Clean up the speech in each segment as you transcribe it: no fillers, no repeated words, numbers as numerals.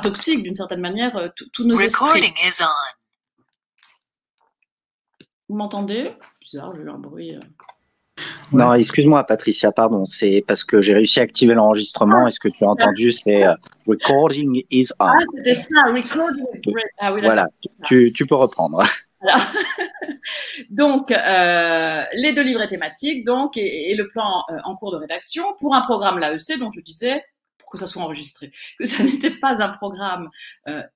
toxique d'une certaine manière tous nos esprits. Vous m'entendez? Bizarre, j'ai eu un bruit. Non, excuse-moi, Patricia, pardon. C'est parce que j'ai réussi à activer l'enregistrement. Est-ce que tu as entendu? C'est recording is on. Ah, c'était ça, recording is great. Ah oui, voilà, tu peux reprendre. Alors, donc, les 2 livrets thématiques donc, et le plan en cours de rédaction pour un programme l'AEC dont je disais, pour que ça soit enregistré, que ça n'était pas un programme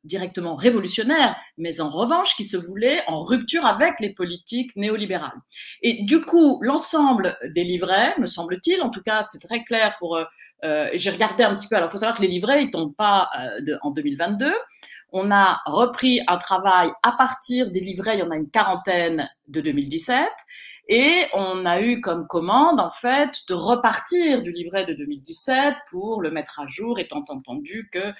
directement révolutionnaire, mais en revanche qui se voulait en rupture avec les politiques néolibérales. Et du coup, l'ensemble des livrets, me semble-t-il, en tout cas c'est très clair pour... j'ai regardé un petit peu, alors il faut savoir que les livrets, ils ne tombent pas en 2022, on a repris un travail à partir des livrets, il y en a une quarantaine de 2017, et on a eu comme commande, en fait, de repartir du livret de 2017 pour le mettre à jour, étant entendu que,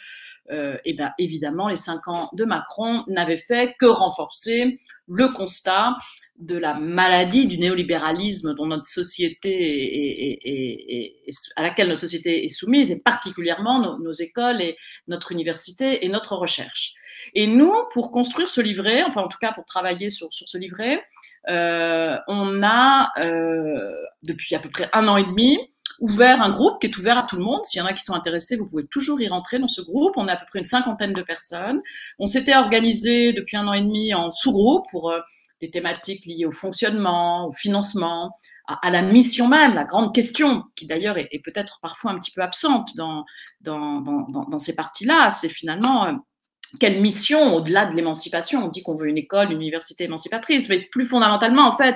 évidemment, les 5 ans de Macron n'avaient fait que renforcer le constat de la maladie du néolibéralisme dont notre société à laquelle notre société est soumise, et particulièrement nos écoles et notre université et notre recherche. Et nous, pour construire ce livret, enfin en tout cas pour travailler sur ce livret, on a, depuis à peu près 1 an et demi, ouvert un groupe qui est ouvert à tout le monde. S'il y en a qui sont intéressés, vous pouvez toujours y rentrer dans ce groupe. On a à peu près une 50aine de personnes. On s'était organisé depuis 1 an et demi en sous-groupe pour des thématiques liées au fonctionnement, au financement, à la mission même, la grande question, qui d'ailleurs est peut-être parfois un petit peu absente dans ces parties-là, c'est finalement quelle mission, au-delà de l'émancipation, on dit qu'on veut une école, une université émancipatrice, mais plus fondamentalement, en fait,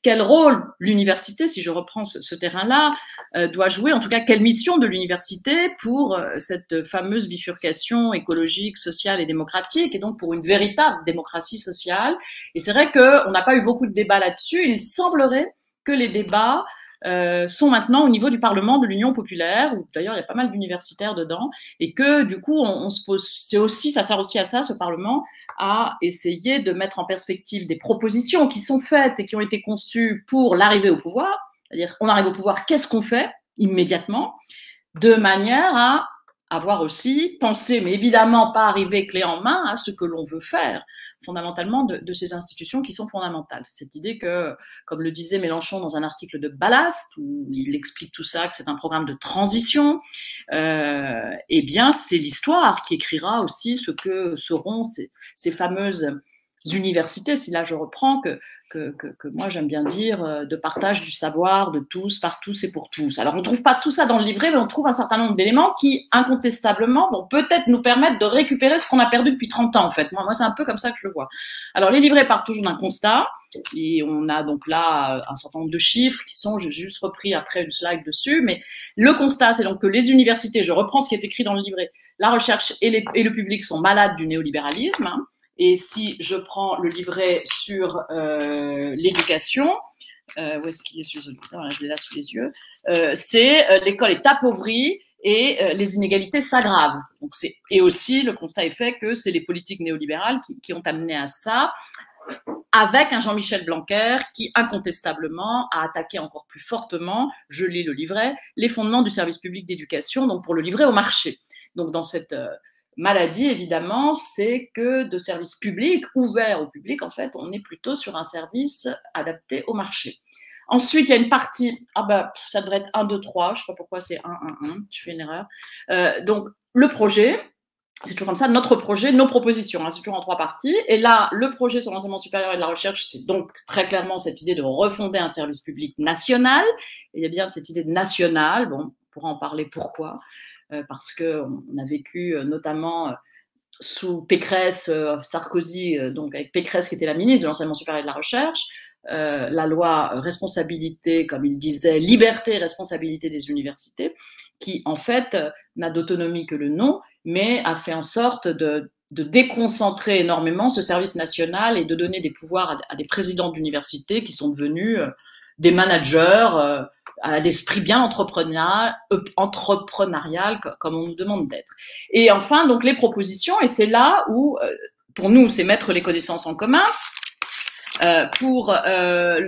quel rôle l'université, si je reprends ce terrain-là, doit jouer, en tout cas, quelle mission de l'université pour cette fameuse bifurcation écologique, sociale et démocratique, et donc pour une véritable démocratie sociale. Et c'est vrai qu'on n'a pas eu beaucoup de débats là-dessus. Il semblerait que les débats sont maintenant au niveau du Parlement de l'Union populaire, où d'ailleurs il y a pas mal d'universitaires dedans, et que du coup on se pose, ça sert aussi à ça, ce Parlement, à essayer de mettre en perspective des propositions qui sont faites et qui ont été conçues pour l'arrivée au pouvoir, c'est-à-dire on arrive au pouvoir, qu'est-ce qu'on fait immédiatement, de manière à avoir aussi pensé, mais évidemment pas arriver clé en main à ce que l'on veut faire fondamentalement de ces institutions qui sont fondamentales. Cette idée que, comme le disait Mélenchon dans un article de Ballast, où il explique tout ça, que c'est un programme de transition, eh bien c'est l'histoire qui écrira aussi ce que seront ces fameuses universités, si là je reprends, que moi j'aime bien dire, de partage du savoir de tous, par tous et pour tous. Alors on ne trouve pas tout ça dans le livret, mais on trouve un certain nombre d'éléments qui, incontestablement, vont peut-être nous permettre de récupérer ce qu'on a perdu depuis 30 ans, en fait. Moi c'est un peu comme ça que je le vois. Alors les livrets partent toujours d'un constat, et on a donc là un certain nombre de chiffres qui sont, j'ai juste repris après une slide dessus, mais le constat c'est donc que les universités, je reprends ce qui est écrit dans le livret, la recherche et le public sont malades du néolibéralisme, hein. Et si je prends le livret sur l'éducation, où est-ce qu'il est sur voilà, je l'ai là sous les yeux, c'est l'école est appauvrie et les inégalités s'aggravent. Donc et aussi, le constat est fait que c'est les politiques néolibérales qui ont amené à ça, avec un Jean-Michel Blanquer qui, incontestablement, a attaqué encore plus fortement, je lis le livret, les fondements du service public d'éducation, donc pour le livrer au marché. Donc dans cette maladie, évidemment, c'est que de services publics, ouverts au public, en fait, on est plutôt sur un service adapté au marché. Ensuite, il y a une partie, ça devrait être 1, 2, 3, je ne sais pas pourquoi c'est 1, 1, 1, je fais une erreur. Donc, le projet, c'est toujours comme ça, notre projet, nos propositions, hein, c'est toujours en 3 parties. Et là, le projet sur l'enseignement supérieur et de la recherche, c'est donc très clairement cette idée de refonder un service public national. Et il y a bien cette idée de national, bon, on pourra en parler pourquoi. Parce qu'on a vécu notamment sous Pécresse, Sarkozy, donc avec Pécresse qui était la ministre de l'enseignement supérieur et de la recherche, la loi responsabilité, comme il disait, liberté et responsabilité des universités, qui en fait n'a d'autonomie que le nom, mais a fait en sorte de déconcentrer énormément ce service national et de donner des pouvoirs à des présidents d'universités qui sont devenus des managers à l'esprit bien entrepreneurial, comme on nous demande d'être. Et enfin, donc les propositions, et c'est là où, pour nous, c'est mettre les connaissances en commun. Pour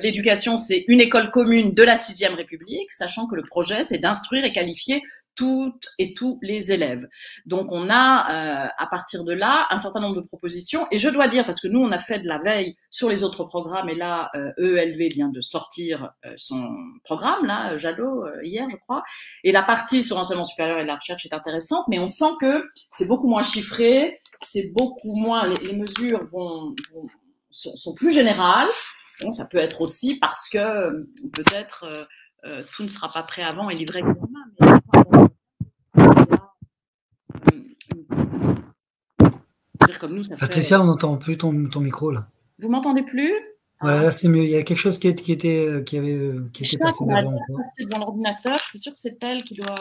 l'éducation, c'est une école commune de la 6e République, sachant que le projet, c'est d'instruire et qualifier toutes et tous les élèves. Donc on a à partir de là un certain nombre de propositions, et je dois dire, parce que nous on a fait de la veille sur les autres programmes, et là EELV vient de sortir son programme, là, Jadot, hier je crois, et la partie sur l'enseignement supérieur et la recherche est intéressante, mais on sent que c'est beaucoup moins chiffré, c'est beaucoup moins, les mesures sont plus générales. Bon, ça peut être aussi parce que peut-être tout ne sera pas prêt avant et livré demain, mais comme nous, ça Patricia, fait... on n'entend plus ton micro là. Vous m'entendez plus? Voilà, là c'est mieux. Il y a quelque chose qui était passé devant. Devant l'ordinateur, je suis sûre que c'est elle qui doit.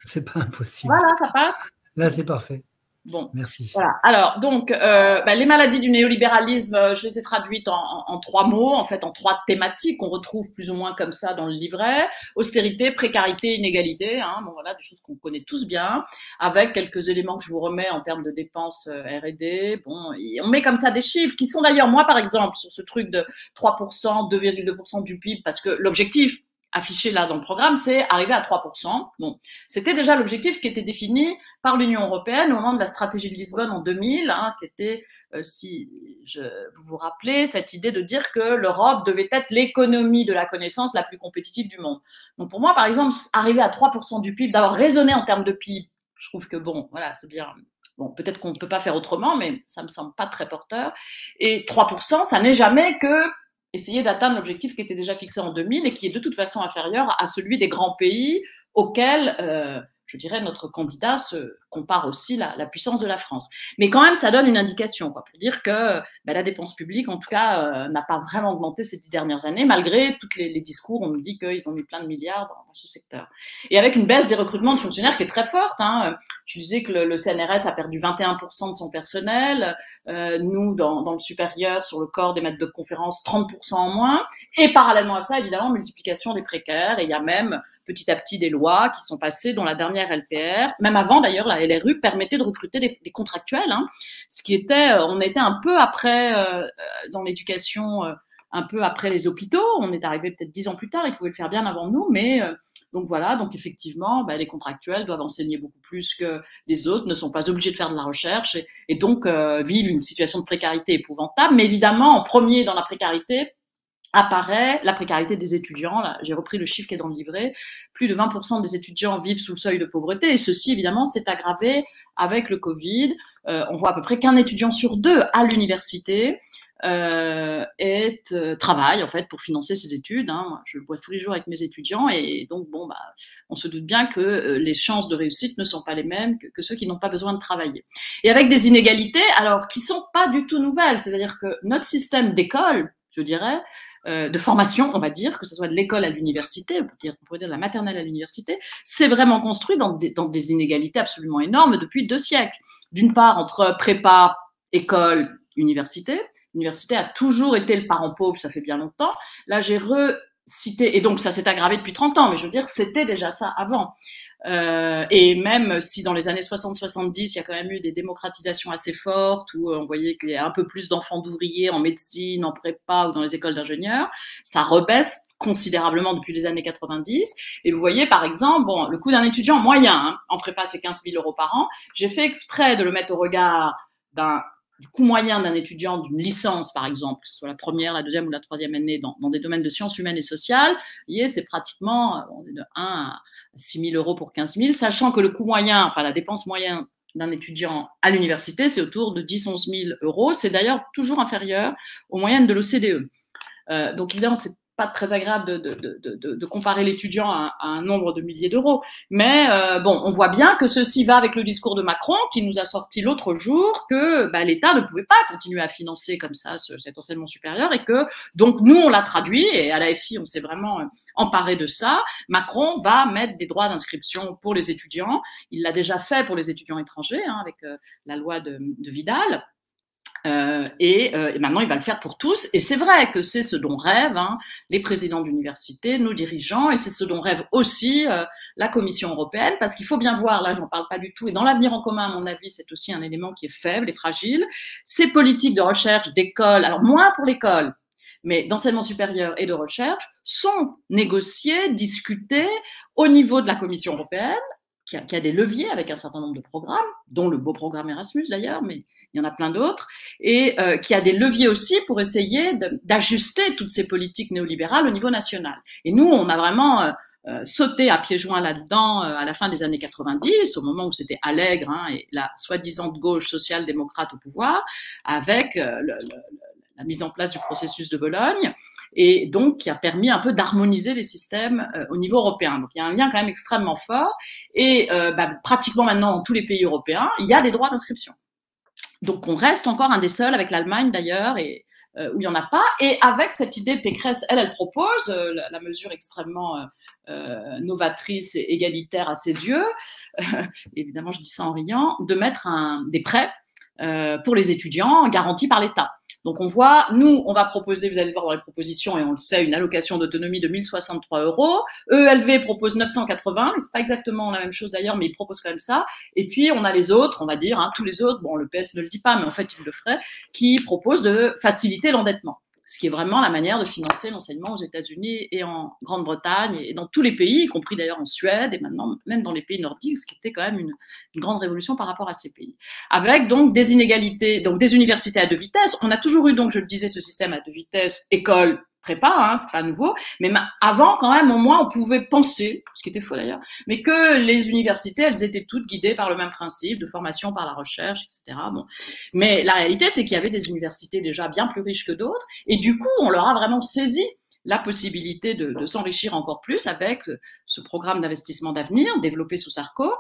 C'est pas impossible. Voilà, ça passe. Là, c'est parfait. Bon, merci. Voilà. Alors, donc, les maladies du néolibéralisme, je les ai traduites en 3 mots, en fait, en 3 thématiques qu'on retrouve plus ou moins comme ça dans le livret. Austérité, précarité, inégalité. Hein, bon, voilà, des choses qu'on connaît tous bien, avec quelques éléments que je vous remets en termes de dépenses R&D. Bon, et on met comme ça des chiffres qui sont d'ailleurs, moi, par exemple, sur ce truc de 3%, 2,2% du PIB, parce que l'objectif affiché là dans le programme, c'est arriver à 3%. Bon, c'était déjà l'objectif qui était défini par l'Union européenne au moment de la stratégie de Lisbonne en 2000, hein, qui était, si vous vous rappelez, cette idée de dire que l'Europe devait être l'économie de la connaissance la plus compétitive du monde. Donc pour moi, par exemple, arriver à 3% du PIB, d'avoir raisonné en termes de PIB, je trouve que bon, voilà, c'est bien. Bon, peut-être qu'on ne peut pas faire autrement, mais ça me semble pas très porteur. Et 3%, ça n'est jamais que essayer d'atteindre l'objectif qui était déjà fixé en 2000 et qui est de toute façon inférieur à celui des grands pays auxquels, je dirais, notre candidat se compare aussi la puissance de la France. Mais quand même, ça donne une indication, quoi, pour dire que la dépense publique, en tout cas, n'a pas vraiment augmenté ces 10 dernières années, malgré tous les discours, on nous dit qu'ils ont mis plein de milliards dans ce secteur. Et avec une baisse des recrutements de fonctionnaires qui est très forte. Hein. Je disais que le CNRS a perdu 21% de son personnel, nous, dans le supérieur, sur le corps des maîtres de conférences, 30% en moins, et parallèlement à ça, évidemment, multiplication des précaires, et il y a même petit à petit des lois qui sont passées, dont la dernière LPR, même avant d'ailleurs, la LRU permettait de recruter des contractuels, hein, ce qui était, on était un peu après, dans l'éducation, un peu après les hôpitaux, on est arrivé peut-être 10 ans plus tard, ils pouvaient le faire bien avant nous, mais donc voilà, donc effectivement, les contractuels doivent enseigner beaucoup plus que les autres, ne sont pas obligés de faire de la recherche, et donc vivent une situation de précarité épouvantable, mais évidemment, en premier dans la précarité, apparaît la précarité des étudiants. Là, j'ai repris le chiffre qui est dans le livret. Plus de 20% des étudiants vivent sous le seuil de pauvreté. Et ceci, évidemment, s'est aggravé avec le Covid. On voit à peu près qu'un étudiant sur 2 à l'université travaille en fait pour financer ses études. Hein. Je le vois tous les jours avec mes étudiants et donc bon, on se doute bien que les chances de réussite ne sont pas les mêmes que ceux qui n'ont pas besoin de travailler. Et avec des inégalités, alors qui sont pas du tout nouvelles. C'est-à-dire que notre système d'école, je dirais, de formation, on va dire, que ce soit de l'école à l'université, on pourrait dire de la maternelle à l'université, c'est vraiment construit dans des inégalités absolument énormes depuis 2 siècles. D'une part, entre prépa, école, université. L'université a toujours été le parent pauvre, ça fait bien longtemps. Là, j'ai recité, et donc ça s'est aggravé depuis 30 ans, mais je veux dire, c'était déjà ça avant. Et même si dans les années 60-70, il y a quand même eu des démocratisations assez fortes où on voyait qu'il y a un peu plus d'enfants d'ouvriers en médecine, en prépa ou dans les écoles d'ingénieurs, ça rebaisse considérablement depuis les années 90. Et vous voyez, par exemple, bon, le coût d'un étudiant moyen en prépa, c'est 15 000 € par an. J'ai fait exprès de le mettre au regard du coût moyen d'un étudiant d'une licence, par exemple, que ce soit la première, la deuxième ou la troisième année dans des domaines de sciences humaines et sociales. Vous voyez, c'est pratiquement de 1 à 6 000 € pour 15 000, sachant que le coût moyen, enfin la dépense moyenne d'un étudiant à l'université, c'est autour de 10-11 000 €. C'est d'ailleurs toujours inférieur aux moyennes de l'OCDE. Donc évidemment, c'est pas très agréable de comparer l'étudiant à un nombre de milliers d'euros. Mais bon, on voit bien que ceci va avec le discours de Macron qui nous a sorti l'autre jour que l'État ne pouvait pas continuer à financer comme ça cet enseignement supérieur et que donc nous on l'a traduit et à l'AFI on s'est vraiment emparé de ça. Macron va mettre des droits d'inscription pour les étudiants. Il l'a déjà fait pour les étudiants étrangers avec la loi de Vidal. Et maintenant, il va le faire pour tous. Et c'est vrai que c'est ce dont rêvent les présidents d'université, nos dirigeants, et c'est ce dont rêve aussi la Commission européenne, parce qu'il faut bien voir, là, j'en parle pas du tout, et dans l'avenir en commun, à mon avis, c'est aussi un élément qui est faible et fragile. Ces politiques de recherche d'école, alors moins pour l'école, mais d'enseignement supérieur et de recherche, sont négociés, discutés au niveau de la Commission européenne, qui a des leviers avec un certain nombre de programmes, dont le beau programme Erasmus d'ailleurs, mais il y en a plein d'autres, et qui a des leviers aussi pour essayer d'ajuster toutes ces politiques néolibérales au niveau national. Et nous, on a vraiment sauté à pieds joints là-dedans à la fin des années 90, au moment où c'était Allègre et la soi-disant gauche social-démocrate au pouvoir, avec la mise en place du processus de Bologne, et donc qui a permis un peu d'harmoniser les systèmes au niveau européen. Donc il y a un lien quand même extrêmement fort, et pratiquement maintenant dans tous les pays européens, il y a des droits d'inscription. Donc on reste encore un des seuls, avec l'Allemagne d'ailleurs, et où il n'y en a pas, et avec cette idée, Pécresse, elle propose la mesure extrêmement novatrice et égalitaire à ses yeux, évidemment je dis ça en riant, de mettre des prêts pour les étudiants garantis par l'État. Donc on voit, nous, on va proposer, vous allez le voir dans les propositions, et on le sait, une allocation d'autonomie de 1063 €. EELV propose 980, mais c'est pas exactement la même chose d'ailleurs, mais ils proposent quand même ça. Et puis on a les autres, on va dire, tous les autres, bon, le PS ne le dit pas, mais en fait il le ferait, qui proposent de faciliter l'endettement, ce qui est vraiment la manière de financer l'enseignement aux États-Unis et en Grande-Bretagne et dans tous les pays, y compris d'ailleurs en Suède et maintenant même dans les pays nordiques, ce qui était quand même une grande révolution par rapport à ces pays. Avec donc des inégalités, donc des universités à deux vitesses. On a toujours eu, donc je le disais, ce système à deux vitesses, école, prépa, c'est pas nouveau, mais avant quand même au moins on pouvait penser, ce qui était faux d'ailleurs, mais que les universités elles étaient toutes guidées par le même principe de formation par la recherche, etc. Bon, mais la réalité c'est qu'il y avait des universités déjà bien plus riches que d'autres, et du coup on leur a vraiment saisi la possibilité de s'enrichir encore plus avec ce programme d'investissement d'avenir développé sous Sarko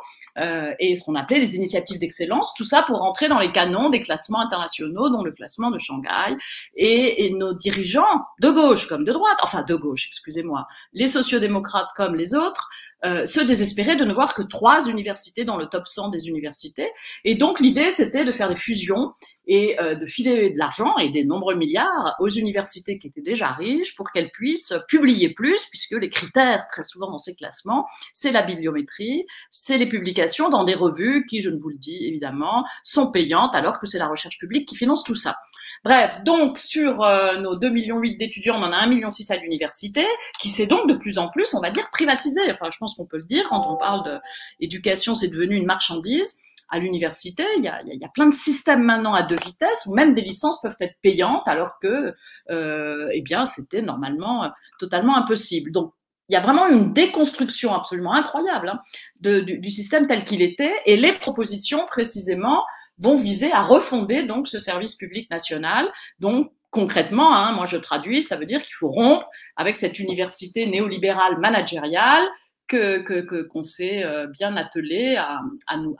et ce qu'on appelait les initiatives d'excellence, tout ça pour rentrer dans les canons des classements internationaux, dont le classement de Shanghai, et nos dirigeants de gauche comme de droite, enfin de gauche, excusez-moi, les sociodémocrates comme les autres, se désespéraient de ne voir que 3 universités dans le top 100 des universités. Et donc l'idée, c'était de faire des fusions et de filer de l'argent et des nombreux milliards aux universités qui étaient déjà riches pour qu'elles puissent publier plus, puisque les critères, très souvent dans ces classements, c'est la bibliométrie, c'est les publications dans des revues qui, je ne vous le dis évidemment, sont payantes, alors que c'est la recherche publique qui finance tout ça. Bref, donc sur nos 2,8 millions d'étudiants, on en a 1,6 million à l'université, qui s'est donc de plus en plus, on va dire, privatisée. Enfin, je pense qu'on peut le dire, quand on parle d'éducation, c'est devenu une marchandise. À l'université, il y a plein de systèmes maintenant à deux vitesses, où même des licences peuvent être payantes, alors que, eh bien, c'était normalement totalement impossible. Donc, il y a vraiment une déconstruction absolument incroyable du système tel qu'il était, et les propositions, précisément, vont viser à refonder donc ce service public national. Donc concrètement, moi je traduis, ça veut dire qu'il faut rompre avec cette université néolibérale managériale qu'on s'est bien attelé à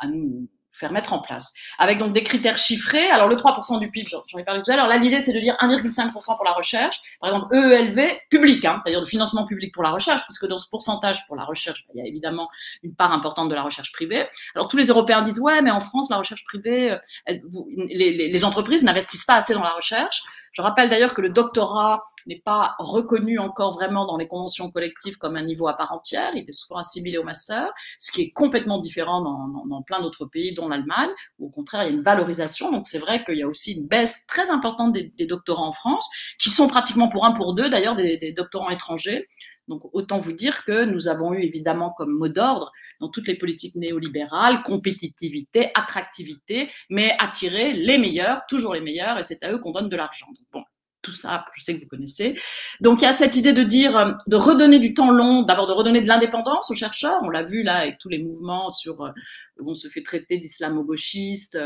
nous faire mettre en place, avec donc des critères chiffrés. Alors le 3% du PIB, j'en ai parlé tout à l'heure, là l'idée c'est de dire 1,5% pour la recherche, par exemple EELV public, c'est-à-dire de financement public pour la recherche, puisque dans ce pourcentage pour la recherche, il y a évidemment une part importante de la recherche privée. Alors tous les Européens disent ouais, mais en France la recherche privée, les entreprises n'investissent pas assez dans la recherche. Je rappelle d'ailleurs que le doctorat n'est pas reconnu encore vraiment dans les conventions collectives comme un niveau à part entière, il est souvent assimilé au master, ce qui est complètement différent dans plein d'autres pays, dont l'Allemagne, où au contraire il y a une valorisation. Donc c'est vrai qu'il y a aussi une baisse très importante des doctorants en France, qui sont pratiquement pour 1 pour 2 d'ailleurs des doctorants étrangers. Donc autant vous dire que nous avons eu évidemment comme mot d'ordre dans toutes les politiques néolibérales, compétitivité, attractivité, mais attirer les meilleurs, toujours les meilleurs, et c'est à eux qu'on donne de l'argent. Bon, tout ça, je sais que vous connaissez. Donc il y a cette idée de dire, de redonner du temps long, d'abord de redonner de l'indépendance aux chercheurs. On l'a vu là avec tous les mouvements où on se fait traiter d'islamo-gauchiste,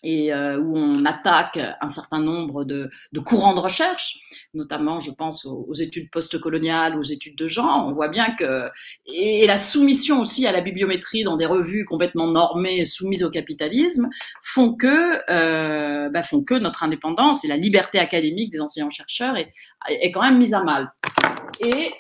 et où on attaque un certain nombre de courants de recherche, notamment, je pense, aux études postcoloniales, aux études de genre. On voit bien que, et la soumission aussi à la bibliométrie dans des revues complètement normées, soumises au capitalisme, font que notre indépendance et la liberté académique des enseignants-chercheurs est quand même mise à mal. Et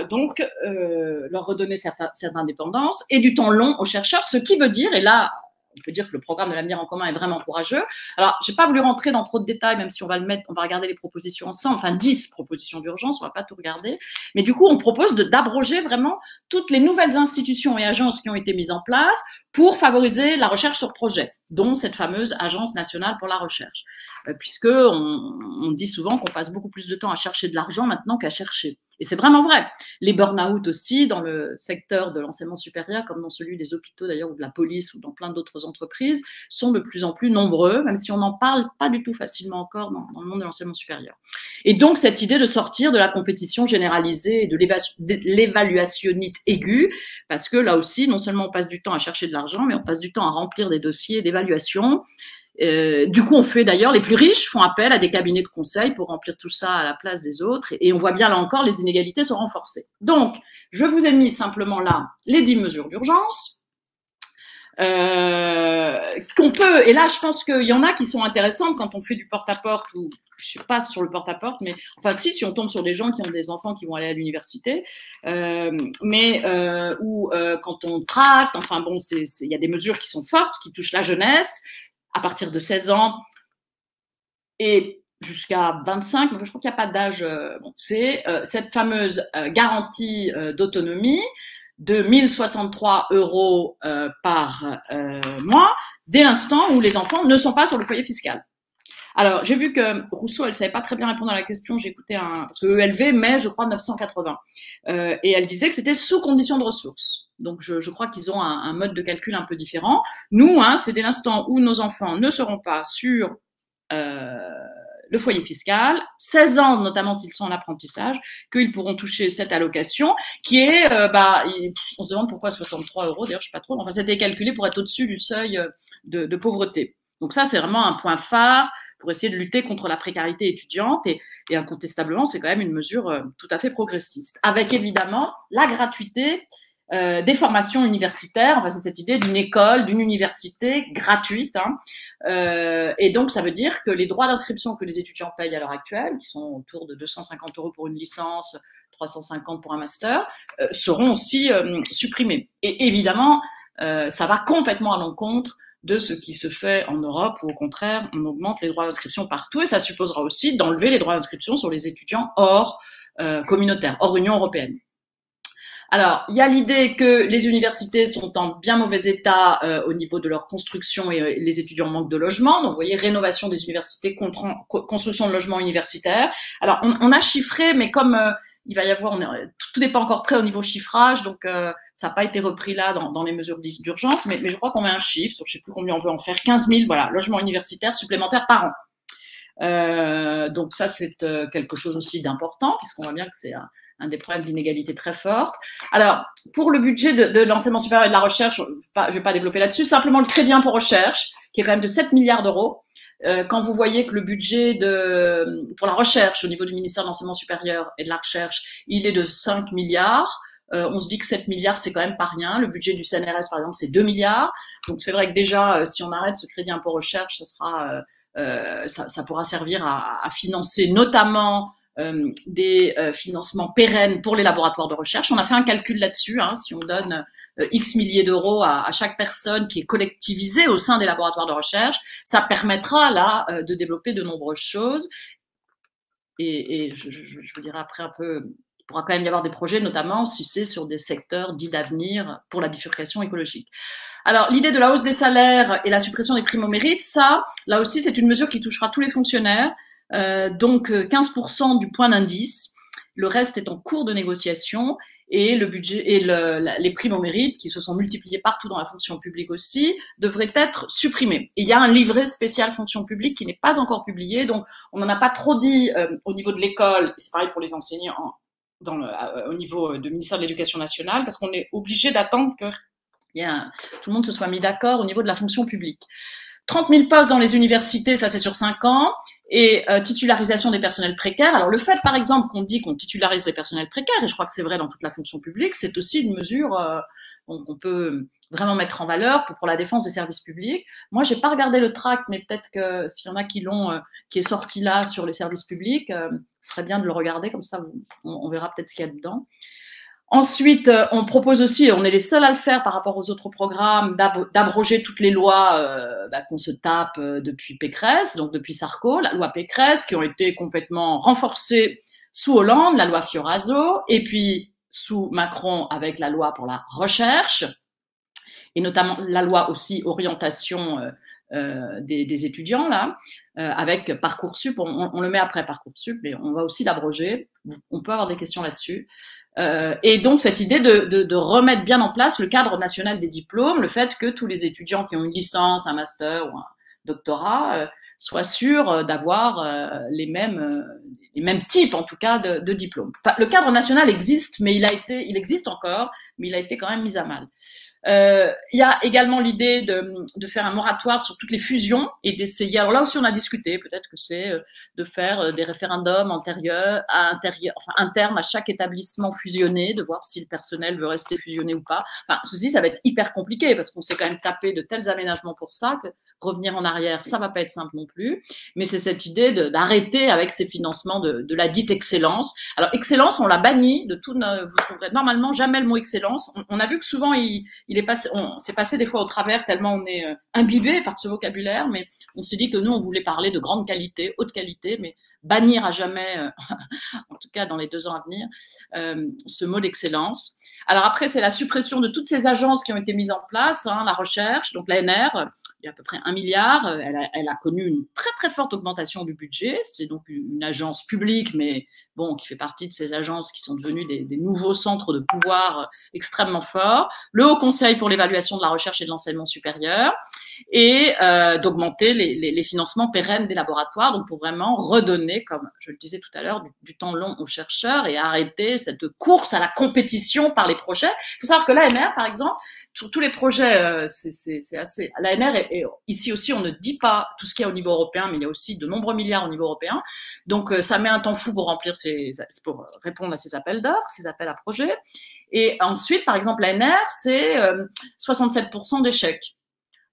donc, leur redonner cette indépendance et du temps long aux chercheurs, ce qui veut dire, et là, on peut dire que le programme de l'avenir en commun est vraiment courageux. Alors, j'ai pas voulu rentrer dans trop de détails, même si on va regarder les propositions ensemble, enfin 10 propositions d'urgence, on va pas tout regarder. Mais du coup, on propose d'abroger vraiment toutes les nouvelles institutions et agences qui ont été mises en place pour favoriser la recherche sur projet. dont cette fameuse Agence nationale pour la recherche, puisque on dit souvent qu'on passe beaucoup plus de temps à chercher de l'argent maintenant qu'à chercher. Et c'est vraiment vrai. Les burn-out aussi, dans le secteur de l'enseignement supérieur, comme dans celui des hôpitaux d'ailleurs, ou de la police, ou dans plein d'autres entreprises, sont de plus en plus nombreux, même si on n'en parle pas du tout facilement encore dans le monde de l'enseignement supérieur. Et donc, cette idée de sortir de la compétition généralisée et de l'évaluationnite aiguë, parce que là aussi, non seulement on passe du temps à chercher de l'argent, mais on passe du temps à remplir des dossiers d'évaluation. Du coup, on fait d'ailleurs, les plus riches font appel à des cabinets de conseil pour remplir tout ça à la place des autres. Et on voit bien là encore, les inégalités sont renforcées. Donc, je vous ai mis simplement là les 10 mesures d'urgence qu'on peut, et là je pense qu'il y en a qui sont intéressantes quand on fait du porte-à-porte, ou je sais pas sur le porte-à-porte, mais enfin si on tombe sur des gens qui ont des enfants qui vont aller à l'université, ou quand on tracte, enfin bon, il y a des mesures qui sont fortes, qui touchent la jeunesse, à partir de 16 ans et jusqu'à 25, je crois qu'il n'y a pas d'âge, bon, c'est cette fameuse garantie d'autonomie de 1063 € par mois, dès l'instant où les enfants ne sont pas sur le foyer fiscal. Alors, j'ai vu que Rousseau, elle ne savait pas très bien répondre à la question, j'ai écouté parce que ELV met, je crois, 980. Et elle disait que c'était sous condition de ressources. Donc, je crois qu'ils ont un mode de calcul un peu différent. Nous, c'est dès l'instant où nos enfants ne seront pas sur le foyer fiscal, 16 ans notamment s'ils sont en apprentissage, qu'ils pourront toucher cette allocation qui est, on se demande pourquoi 63 €, d'ailleurs je sais pas trop, enfin c'était calculé pour être au-dessus du seuil de pauvreté. Donc ça c'est vraiment un point phare pour essayer de lutter contre la précarité étudiante et incontestablement c'est quand même une mesure tout à fait progressiste, avec évidemment la gratuité des formations universitaires, enfin c'est cette idée d'une école, d'une université gratuite, et donc ça veut dire que les droits d'inscription que les étudiants payent à l'heure actuelle, qui sont autour de 250 € pour une licence, 350 pour un master, seront aussi supprimés. Et évidemment, ça va complètement à l'encontre de ce qui se fait en Europe, où au contraire, on augmente les droits d'inscription partout, et ça supposera aussi d'enlever les droits d'inscription sur les étudiants hors communautaire, hors Union européenne. Alors, il y a l'idée que les universités sont en bien mauvais état au niveau de leur construction et les étudiants manquent de logement. Donc, vous voyez, rénovation des universités, construction de logements universitaires. Alors, on a chiffré, mais comme il va y avoir, tout n'est pas encore prêt au niveau chiffrage, donc ça n'a pas été repris là dans les mesures d'urgence, mais je crois qu'on met un chiffre, je ne sais plus combien on veut en faire, 15 000 logements universitaires supplémentaires par an. Donc ça, c'est quelque chose aussi d'important, puisqu'on voit bien que c'est un des problèmes d'inégalité très forte. Alors, pour le budget de l'enseignement supérieur et de la recherche, je ne vais pas développer là-dessus, simplement le crédit impôt recherche, qui est quand même de 7 milliards d'euros. Quand vous voyez que le budget pour la recherche au niveau du ministère de l'enseignement supérieur et de la recherche, il est de 5 milliards, on se dit que 7 milliards, c'est quand même pas rien. Le budget du CNRS, par exemple, c'est 2 milliards. Donc, c'est vrai que déjà, si on arrête ce crédit impôt recherche, ça pourra servir à financer notamment des financements pérennes pour les laboratoires de recherche. On a fait un calcul là-dessus, si on donne X milliers d'euros à chaque personne qui est collectivisée au sein des laboratoires de recherche, ça permettra là de développer de nombreuses choses. Et je vous dirai après un peu, il pourra quand même y avoir des projets, notamment si c'est sur des secteurs dits d'avenir pour la bifurcation écologique. Alors, l'idée de la hausse des salaires et la suppression des primes au mérite, ça, là aussi, c'est une mesure qui touchera tous les fonctionnaires. Donc 15% du point d'indice, le reste est en cours de négociation et le budget et les primes au mérite qui se sont multipliées partout dans la fonction publique aussi devraient être supprimées. Et il y a un livret spécial fonction publique qui n'est pas encore publié, donc on n'en a pas trop dit au niveau de l'école, c'est pareil pour les enseignants au niveau du ministère de l'Éducation nationale, parce qu'on est obligé d'attendre que tout le monde se soit mis d'accord au niveau de la fonction publique. 30 000 postes dans les universités, ça c'est sur 5 ans, et titularisation des personnels précaires. Alors le fait, par exemple, qu'on dit qu'on titularise les personnels précaires, et je crois que c'est vrai dans toute la fonction publique, c'est aussi une mesure qu'on peut vraiment mettre en valeur pour la défense des services publics. Moi, j'ai pas regardé le tract, mais peut-être que s'il y en a qui l'ont, qui est sorti là sur les services publics, ce serait bien de le regarder, comme ça on verra peut-être ce qu'il y a dedans. Ensuite, on propose aussi, on est les seuls à le faire par rapport aux autres programmes, d'abroger toutes les lois qu'on se tape depuis Pécresse, donc depuis Sarko, la loi Pécresse, qui ont été complètement renforcées sous Hollande, la loi Fioraso, et puis sous Macron avec la loi pour la recherche, et notamment la loi aussi orientation des étudiants là, avec Parcoursup. On le met après Parcoursup, mais on va aussi l'abroger. On peut avoir des questions là-dessus. Et donc cette idée de remettre bien en place le cadre national des diplômes, le fait que tous les étudiants qui ont une licence, un master ou un doctorat soient sûrs d'avoir les mêmes types en tout cas de diplômes. Enfin, le cadre national existe, mais il existe encore, mais il a été quand même mis à mal. Il y a également l'idée de faire un moratoire sur toutes les fusions et d'essayer, alors là aussi on a discuté, peut-être que c'est de faire des référendums internes à chaque établissement fusionné, de voir si le personnel veut rester fusionné ou pas. Enfin, ceci, ça va être hyper compliqué parce qu'on s'est quand même tapé de tels aménagements pour ça que revenir en arrière, ça va pas être simple non plus. Mais c'est cette idée d'arrêter avec ces financements de la dite excellence. Alors excellence, on l'a banni de tout. Vous trouverez normalement jamais le mot excellence. On a vu que souvent on s'est passé des fois au travers tellement on est imbibé par ce vocabulaire, mais on s'est dit que nous on voulait parler de grande qualité, haute qualité, mais bannir à jamais, en tout cas dans les 2 ans à venir, ce mot d'excellence. Alors après, c'est la suppression de toutes ces agences qui ont été mises en place, la recherche, donc l'ANR, il y a à peu près 1 milliard, elle a connu une très très forte augmentation du budget, c'est donc une agence publique, mais bon, qui fait partie de ces agences qui sont devenues des nouveaux centres de pouvoir extrêmement forts, le Haut Conseil pour l'évaluation de la recherche et de l'enseignement supérieur, et d'augmenter les financements pérennes des laboratoires, donc pour vraiment redonner, comme je le disais tout à l'heure, du temps long aux chercheurs et arrêter cette course à la compétition par les projets. Il faut savoir que l'ANR, par exemple, sur tous les projets, c'est assez. L'ANR, ici aussi, on ne dit pas tout ce qu'il y a au niveau européen, mais il y a aussi de nombreux milliards au niveau européen. Donc, ça met un temps fou pour pour répondre à ces appels d'offres, ces appels à projets. Et ensuite, par exemple, l'ANR, c'est 67% d'échecs.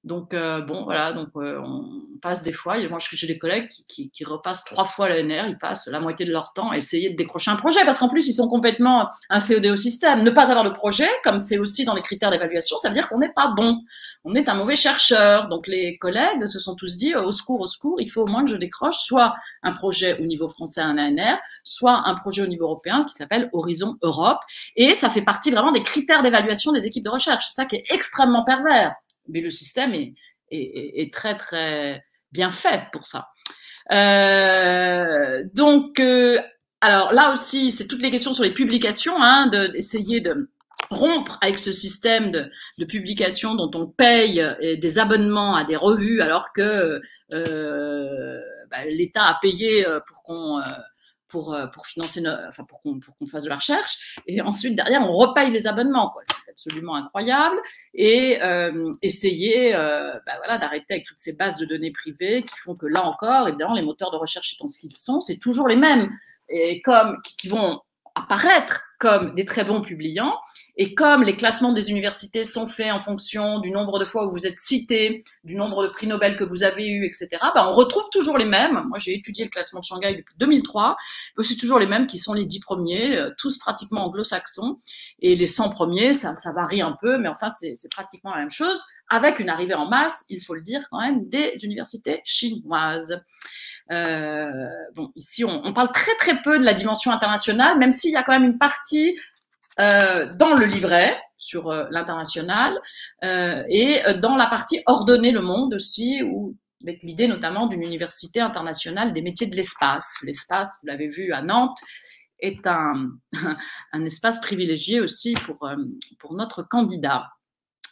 Donc, bon, voilà, donc on passe des fois, moi j'ai des collègues qui repassent 3 fois l'ANR, ils passent la moitié de leur temps à essayer de décrocher un projet, parce qu'en plus, ils sont complètement inféodés au système. Ne pas avoir de projet, comme c'est aussi dans les critères d'évaluation, ça veut dire qu'on n'est pas bon, on est un mauvais chercheur. Donc, les collègues se sont tous dit, au secours, il faut au moins que je décroche soit un projet au niveau français, un ANR, soit un projet au niveau européen qui s'appelle Horizon Europe, et ça fait partie vraiment des critères d'évaluation des équipes de recherche. C'est ça qui est extrêmement pervers. Mais le système est très, très bien fait pour ça. Alors là aussi, c'est toutes les questions sur les publications, d'essayer de rompre avec ce système de publication dont on paye des abonnements à des revues alors que l'État a payé pour financer, pour qu'on fasse de la recherche, et ensuite derrière on repaye les abonnements, quoi. C'est absolument incroyable. Et essayer d'arrêter avec toutes ces bases de données privées qui font que là encore, évidemment, les moteurs de recherche étant ce qu'ils sont, c'est toujours les mêmes, et qui vont apparaître comme des très bons publiants. Et comme les classements des universités sont faits en fonction du nombre de fois où vous êtes cité, du nombre de prix Nobel que vous avez eu, etc., on retrouve toujours les mêmes. Moi, j'ai étudié le classement de Shanghai depuis 2003. C'est toujours les mêmes qui sont les 10 premiers, tous pratiquement anglo-saxons. Et les 100 premiers, ça varie un peu, mais enfin, c'est pratiquement la même chose, avec une arrivée en masse, il faut le dire quand même, des universités chinoises. Ici, on parle très très peu de la dimension internationale, même s'il y a quand même une partie dans le livret sur l'international et dans la partie ordonner le monde aussi, avec l'idée notamment d'une université internationale des métiers de l'espace. L'espace, vous l'avez vu à Nantes, est un espace privilégié aussi pour notre candidat.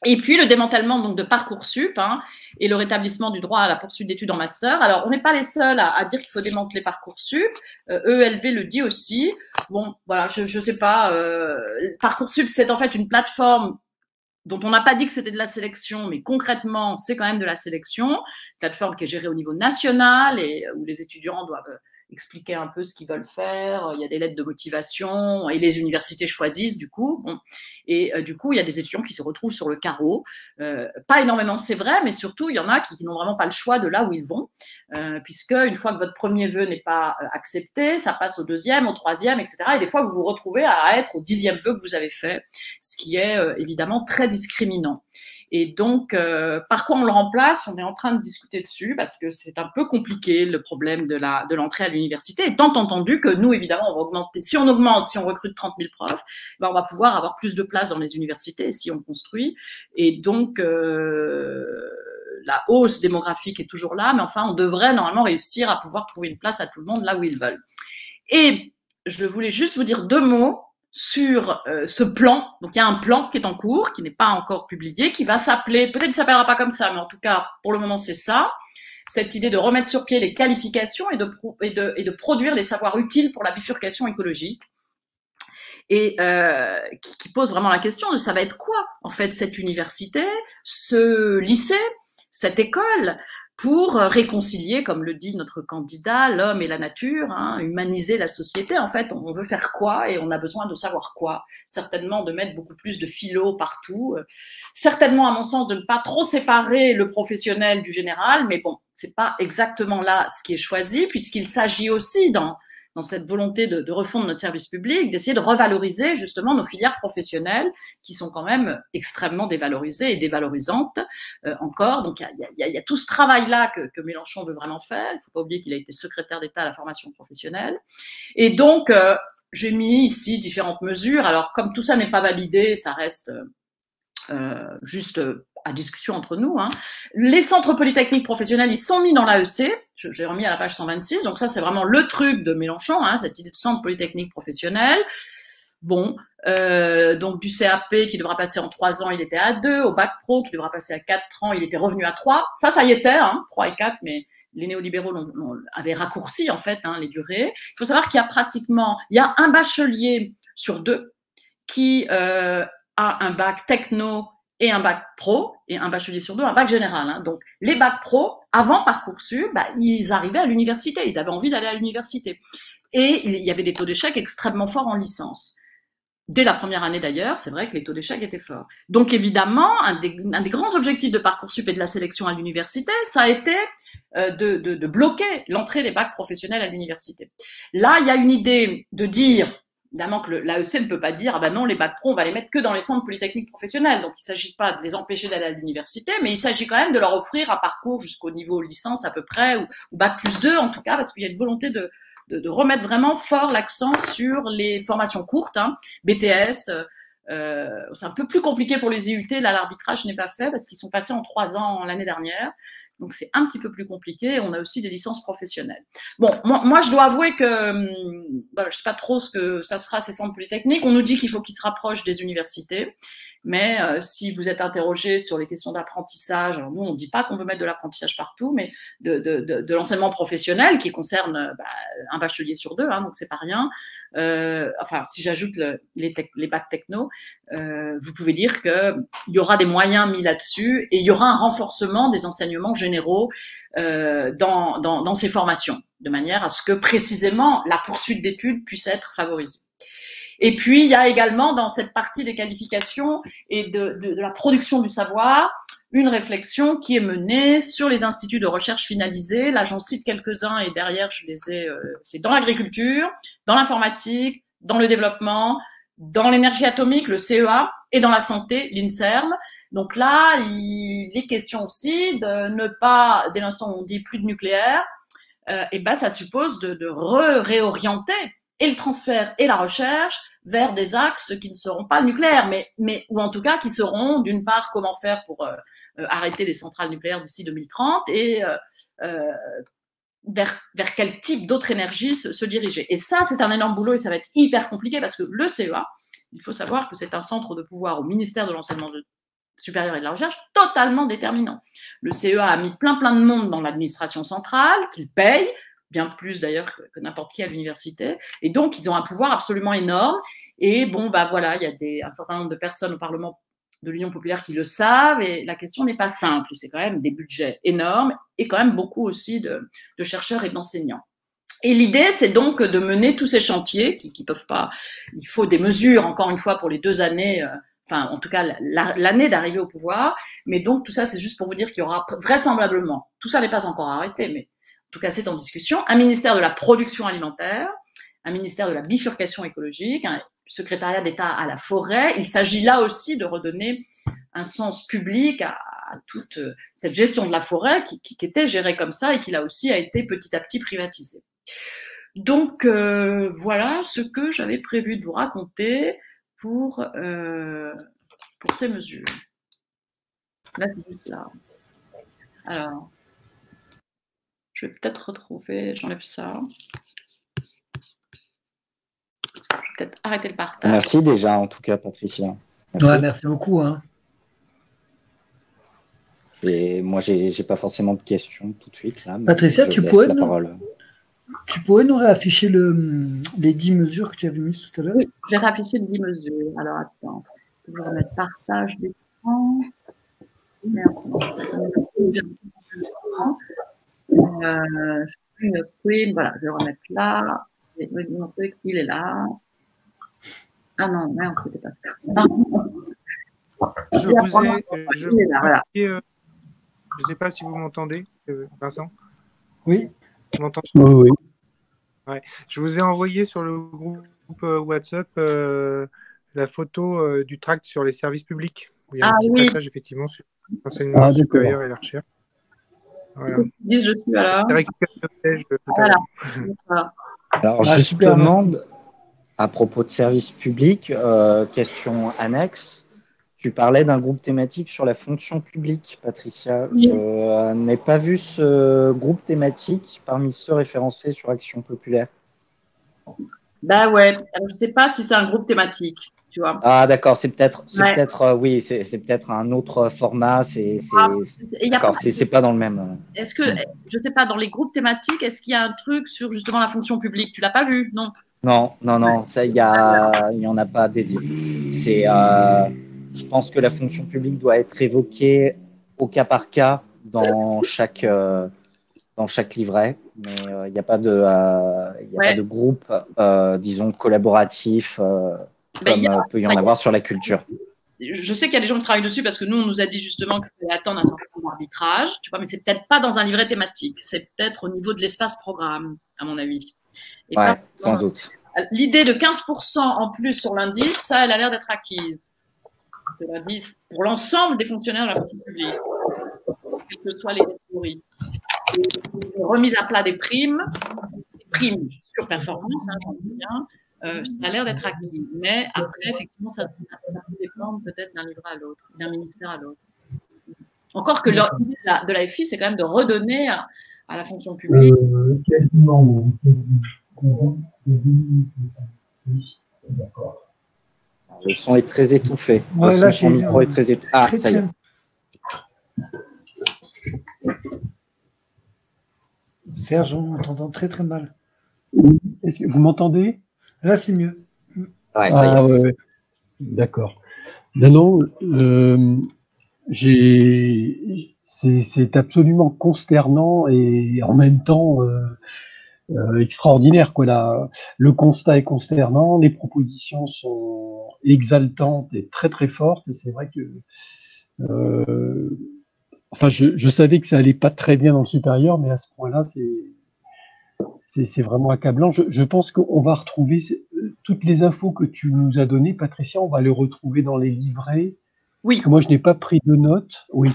Et puis le démantèlement donc de Parcoursup et le rétablissement du droit à la poursuite d'études en master. Alors on n'est pas les seuls à dire qu'il faut démanteler Parcoursup. ELV le dit aussi. Bon, voilà, je sais pas. Parcoursup, c'est en fait une plateforme dont on n'a pas dit que c'était de la sélection, mais concrètement, c'est quand même de la sélection. Plateforme qui est gérée au niveau national et où les étudiants doivent expliquer un peu ce qu'ils veulent faire. Il y a des lettres de motivation et les universités choisissent du coup. Bon. Et du coup, il y a des étudiants qui se retrouvent sur le carreau. Pas énormément, c'est vrai, mais surtout, il y en a qui n'ont vraiment pas le choix de là où ils vont, puisque une fois que votre premier vœu n'est pas accepté, ça passe au 2e, au 3e, etc. Et des fois, vous vous retrouvez à être au 10e vœu que vous avez fait, ce qui est évidemment très discriminant. Et donc, par quoi on le remplace? On est en train de discuter dessus parce que c'est un peu compliqué le problème de l'entrée à l'université, étant entendu que nous, évidemment, on va augmenter. Si on recrute 30 000 profs, on va pouvoir avoir plus de places dans les universités si on construit. Et donc, la hausse démographique est toujours là, mais enfin, on devrait normalement réussir à pouvoir trouver une place à tout le monde là où ils veulent. Et je voulais juste vous dire 2 mots sur ce plan. Donc, il y a un plan qui est en cours, qui n'est pas encore publié, qui va s'appeler, peut-être qu'il ne s'appellera pas comme ça, mais en tout cas, pour le moment, c'est ça. Cette idée de remettre sur pied les qualifications et de produire les savoirs utiles pour la bifurcation écologique. Et qui pose vraiment la question de ça va être quoi, en fait, cette université, ce lycée, cette école, pour réconcilier, comme le dit notre candidat, l'homme et la nature, hein, humaniser la société. En fait, on veut faire quoi et on a besoin de savoir quoi. Certainement de mettre beaucoup plus de philo partout. Certainement, à mon sens, de ne pas trop séparer le professionnel du général. Mais bon, c'est pas exactement là ce qui est choisi, puisqu'il s'agit aussi dans cette volonté de refondre notre service public, d'essayer de revaloriser justement nos filières professionnelles qui sont quand même extrêmement dévalorisées et dévalorisantes encore. Donc il y a tout ce travail-là que Mélenchon veut vraiment faire. Il ne faut pas oublier qu'il a été secrétaire d'État à la formation professionnelle. Et donc, j'ai mis ici différentes mesures. Alors, comme tout ça n'est pas validé, ça reste juste à discussion entre nous. Hein. Les centres polytechniques professionnels, ils sont mis dans l'AEC. J'ai remis à la page 126. Donc ça, c'est vraiment le truc de Mélenchon, hein, cette idée de centre polytechnique professionnel. Bon, donc du CAP qui devra passer en 3 ans, il était à 2. Au bac pro qui devra passer à 4 ans, il était revenu à 3. Ça y était, hein, 3 et 4, mais les néolibéraux avaient raccourci en fait hein, les durées. Il faut savoir qu'il y a un bachelier sur 2 qui a un bac techno et un bac pro, et un bachelier sur 2, un bac général. Hein. Donc, les bacs pro, avant Parcoursup, ils arrivaient à l'université, ils avaient envie d'aller à l'université. Et il y avait des taux d'échec extrêmement forts en licence. Dès la première année d'ailleurs, c'est vrai que les taux d'échec étaient forts. Donc évidemment, un des grands objectifs de Parcoursup et de la sélection à l'université, ça a été de bloquer l'entrée des bacs professionnels à l'université. Là, il y a une idée de dire, évidemment que l'AEC ne peut pas dire, ah ben non, les bacs pro, on va les mettre que dans les centres polytechniques professionnels. Donc, il ne s'agit pas de les empêcher d'aller à l'université, mais il s'agit quand même de leur offrir un parcours jusqu'au niveau licence à peu près, ou bac plus 2 en tout cas, parce qu'il y a une volonté de remettre vraiment fort l'accent sur les formations courtes, hein, BTS. C'est un peu plus compliqué pour les IUT. Là, l'arbitrage n'est pas fait parce qu'ils sont passés en 3 ans l'année dernière. Donc, c'est un petit peu plus compliqué. On a aussi des licences professionnelles. Bon, moi je dois avouer que je ne sais pas trop ce que ça sera, ces centres polytechniques. On nous dit qu'il faut qu'ils se rapprochent des universités. Mais si vous êtes interrogé sur les questions d'apprentissage, alors nous, on ne dit pas qu'on veut mettre de l'apprentissage partout, mais de l'enseignement professionnel qui concerne un bachelier sur 2, hein, donc c'est pas rien. Enfin, si j'ajoute les bacs techno, vous pouvez dire qu'il y aura des moyens mis là-dessus et il y aura un renforcement des enseignements généraux dans ces formations, de manière à ce que précisément la poursuite d'études puisse être favorisée. Et puis, il y a également dans cette partie des qualifications et de la production du savoir, une réflexion qui est menée sur les instituts de recherche finalisés. Là, j'en cite quelques-uns et derrière, je les ai, c'est dans l'agriculture, dans l'informatique, dans le développement, dans l'énergie atomique, le CEA, et dans la santé, l'INSERM. Donc là, il est question aussi de ne pas, dès l'instant où on dit plus de nucléaire, ça suppose de réorienter et le transfert et la recherche vers des axes qui ne seront pas nucléaires, mais ou en tout cas qui seront, d'une part, comment faire pour arrêter les centrales nucléaires d'ici 2030 et vers quel type d'autres énergies se diriger. Et ça, c'est un énorme boulot et ça va être hyper compliqué parce que le CEA, il faut savoir que c'est un centre de pouvoir au ministère de l'enseignement supérieur et de la recherche totalement déterminant. Le CEA a mis plein de monde dans l'administration centrale, qu'il paye, bien plus d'ailleurs que n'importe qui à l'université. Et donc, ils ont un pouvoir absolument énorme. Et bon, voilà, il y a un certain nombre de personnes au Parlement de l'Union populaire qui le savent. Et la question n'est pas simple. C'est quand même des budgets énormes et quand même beaucoup aussi de chercheurs et d'enseignants. Et l'idée, c'est donc de mener tous ces chantiers qui peuvent pas. Il faut des mesures, encore une fois, pour les 2 années. Enfin, en tout cas, l'année d'arrivée au pouvoir. Mais donc, tout ça, c'est juste pour vous dire qu'il y aura vraisemblablement, tout ça n'est pas encore arrêté, mais en tout cas, c'est en discussion, un ministère de la production alimentaire, un ministère de la bifurcation écologique, un secrétariat d'État à la forêt. Il s'agit là aussi de redonner un sens public à toute cette gestion de la forêt qui était gérée comme ça et qui là aussi a été petit à petit privatisée. Donc, voilà ce que j'avais prévu de vous raconter pour ces mesures. Là, c'est juste là. Alors, je vais peut-être retrouver, j'enlève ça. Je vais peut-être arrêter le partage. Merci déjà, en tout cas, Patricia. Merci. Ouais, merci beaucoup. Hein. Et moi, j'ai pas forcément de questions tout de suite. Là, Patricia, tu pourrais nous réafficher les 10 mesures que tu avais mises tout à l'heure? Oui, j'ai réaffiché les 10 mesures. Alors, attends, je vais remettre partage d'écran. Merde, screen, voilà, je vais remettre là. Je vais montrer qu'il est là. Ah non, merde, c'était pas ça. Je ne sais pas si vous m'entendez, Vincent. Oui. Vous m'entendez? Oui. Ouais. Je vous ai envoyé sur le groupe WhatsApp la photo du tract sur les services publics. Où il y a un petit passage effectivement sur l'enseignement supérieur et la recherche. Voilà. Je suis alors. Voilà. Alors justement, à propos de services publics, question annexe. Tu parlais d'un groupe thématique sur la fonction publique, Patricia. Je n'ai pas vu ce groupe thématique parmi ceux référencés sur Action Populaire. Ben ouais, alors, je ne sais pas si c'est un groupe thématique, tu vois. Ah d'accord, c'est peut-être un autre format. C'est pas dans le même. Est-ce que, je ne sais pas, dans les groupes thématiques, est-ce qu'il y a un truc sur justement la fonction publique? Tu l'as pas vu, non? Non, ça il y en a pas dédié. Je pense que la fonction publique doit être évoquée au cas par cas dans chaque livret, mais il n'y a pas de groupe, disons, collaboratif, comme peut y en avoir sur la culture. Je sais qu'il y a des gens qui travaillent dessus parce que nous, on nous a dit justement qu'il fallait attendre un certain nombre d'arbitrages, tu vois, mais c'est peut-être pas dans un livret thématique, c'est peut-être au niveau de l'espace programme, à mon avis. Et sans doute. L'idée de 15% en plus sur l'indice, ça, elle a l'air d'être acquise. L'indice pour l'ensemble des fonctionnaires de la fonction publique, quelles que soient les catégories. Remise à plat des primes sur performance, j'en dis bien, ça a l'air d'être acquis. Mais après, effectivement, ça peut dépendre peut-être d'un livret à l'autre, d'un ministère à l'autre. Encore que l'idée de la FI, c'est quand même de redonner à la fonction publique. D'accord. Le son est très étouffé. Ouais, là, son micro est très étouffé. Ah, ça y est. Serge, on t'entend très très mal. Est-ce que vous m'entendez? Là, c'est mieux. Ouais, ça y est. Ouais. D'accord. Non, c'est absolument consternant et en même temps extraordinaire, quoi. Le constat est consternant, les propositions sont exaltantes et très très fortes, et c'est vrai que enfin je savais que ça allait pas très bien dans le supérieur, mais à ce point-là c'est vraiment accablant. Je pense qu'on va retrouver toutes les infos que tu nous as données, Patricia, on va les retrouver dans les livrets. Oui. Parce que moi je n'ai pas pris de notes. Oui.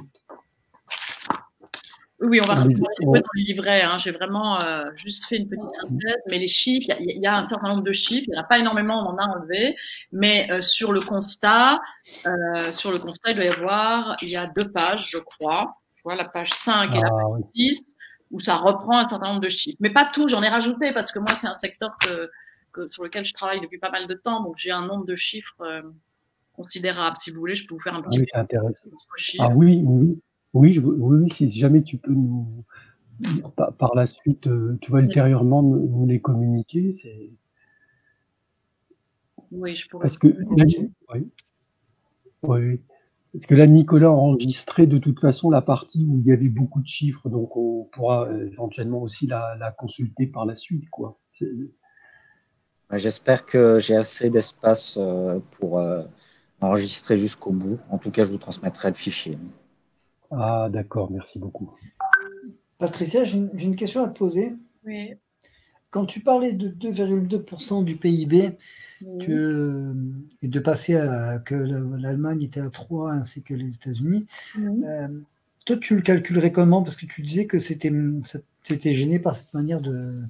Oui, on va retrouver dans les livrets. Hein. J'ai vraiment juste fait une petite synthèse, mais les chiffres, il y a un certain nombre de chiffres. Il n'y en a pas énormément, on en a enlevé. Mais sur le constat, il doit y avoir, il y a 2 pages, je crois. Tu vois, la page 5 et la page 6, où ça reprend un certain nombre de chiffres. Mais pas tout, j'en ai rajouté parce que moi, c'est un secteur sur lequel je travaille depuis pas mal de temps. Donc, j'ai un nombre de chiffres considérable. Si vous voulez, je peux vous faire un petit peu. C'est intéressant. Ah oui. Oui, si jamais tu peux nous, par la suite, tu vas ultérieurement nous les communiquer, c'est. Oui, je pourrais. Parce que Parce que là, Nicolas a enregistré de toute façon la partie où il y avait beaucoup de chiffres, donc on pourra éventuellement aussi la consulter par la suite, quoi. J'espère que j'ai assez d'espace pour enregistrer jusqu'au bout. En tout cas, je vous transmettrai le fichier. Ah, d'accord, merci beaucoup. Patricia, j'ai une question à te poser. Oui. Quand tu parlais de 2,2% du PIB et de passer que l'Allemagne était à 3 ainsi que les États-Unis, toi, tu le calculerais comment? Parce que tu disais que c'était gêné par cette manière de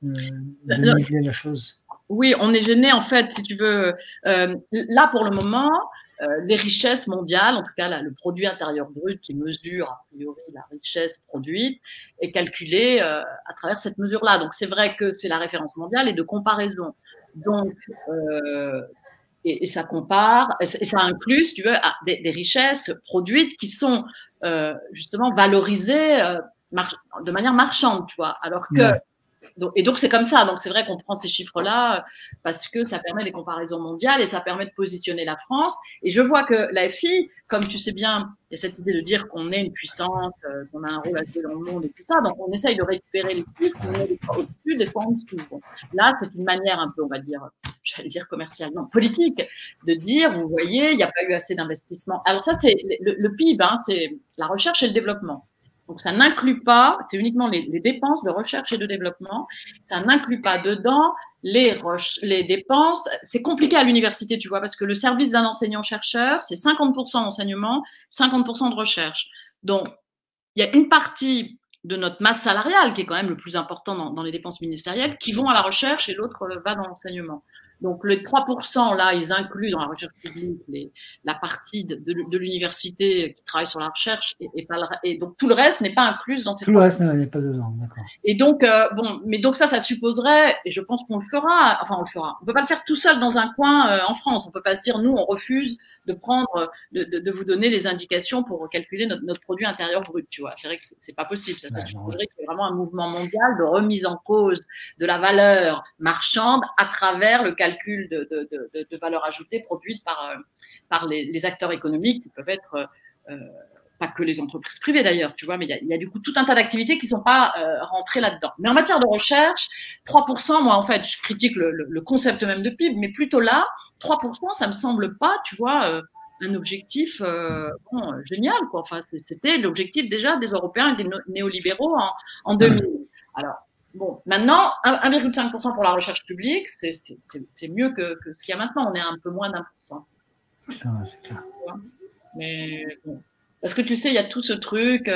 niveler la chose. Oui, on est gêné, en fait, si tu veux. Là, pour le moment, les richesses mondiales, en tout cas le produit intérieur brut qui mesure a priori la richesse produite, est calculé à travers cette mesure-là. Donc c'est vrai que c'est la référence mondiale et de comparaison. Donc, et ça compare, et ça inclut, si tu veux, des richesses produites qui sont justement valorisées de manière marchande, tu vois. Alors que donc c'est comme ça. Donc c'est vrai qu'on prend ces chiffres-là parce que ça permet des comparaisons mondiales et ça permet de positionner la France. Et je vois que la FI, comme tu sais bien, il y a cette idée de dire qu'on est une puissance, qu'on a un rôle à jouer dans le monde et tout ça. Donc on essaye de récupérer les chiffres, on est des fois au-dessus, des fois en dessous. Bon. Là, c'est une manière un peu, on va dire, j'allais dire commerciale, non, politique, de dire, vous voyez, il n'y a pas eu assez d'investissement. Alors ça, c'est le PIB, hein, c'est la recherche et le développement. Donc, ça n'inclut pas, c'est uniquement les dépenses de recherche et de développement. Ça n'inclut pas dedans les dépenses. C'est compliqué à l'université, tu vois, parce que le service d'un enseignant-chercheur, c'est 50% d'enseignement, 50% de recherche. Donc, il y a une partie de notre masse salariale, qui est quand même le plus important dans les dépenses ministérielles, qui vont à la recherche et l'autre va dans l'enseignement. Donc, les 3%, là, ils incluent dans la recherche publique la partie de l'université qui travaille sur la recherche et donc tout le reste n'est pas inclus dans ces 3%. Tout le reste n'est pas dedans, d'accord. Et donc, bon, mais donc ça supposerait, et je pense qu'on le fera, enfin, on le fera. On peut pas le faire tout seul dans un coin en France. On peut pas se dire, nous, on refuse de prendre, de vous donner les indications pour calculer notre produit intérieur brut, tu vois. C'est vrai que c'est pas possible. Ça supposerait qu'il y ait vraiment un mouvement mondial de remise en cause de la valeur marchande à travers le calcul de valeur ajoutée produite par les acteurs économiques qui peuvent être pas que les entreprises privées d'ailleurs, tu vois, mais il y a du coup tout un tas d'activités qui ne sont pas rentrées là-dedans. Mais en matière de recherche, 3%, moi en fait, je critique le concept même de PIB, mais plutôt là, 3%, ça me semble pas, tu vois, un objectif génial, quoi. Enfin, c'était l'objectif déjà des Européens et des néolibéraux en 2000. Alors, bon, maintenant, 1,5% pour la recherche publique, c'est mieux que ce qu'il y a maintenant. On est à un peu moins d'1%. C'est clair. Mais bon. Parce que tu sais, il y a tout ce truc,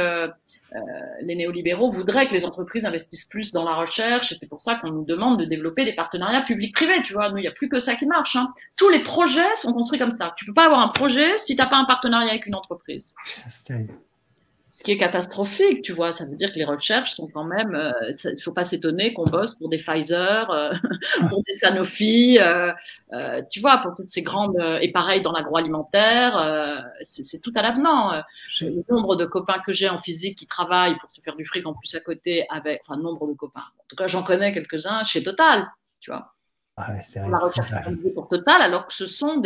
les néolibéraux voudraient que les entreprises investissent plus dans la recherche et c'est pour ça qu'on nous demande de développer des partenariats publics-privés, tu vois. Nous, il n'y a plus que ça qui marche. Hein. Tous les projets sont construits comme ça. Tu peux pas avoir un projet si tu n'as pas un partenariat avec une entreprise. C'est terrible. Ce qui est catastrophique, tu vois, ça veut dire que les recherches sont quand même, il faut pas s'étonner qu'on bosse pour des Pfizer, pour des Sanofi, tu vois, pour toutes ces grandes, et pareil dans l'agroalimentaire, c'est tout à l'avenant. Le nombre de copains que j'ai en physique qui travaillent pour se faire du fric en plus à côté enfin, nombre de copains. En tout cas, j'en connais quelques-uns chez Total, tu vois. Ah ouais, la recherche est pour Total, alors que ce sont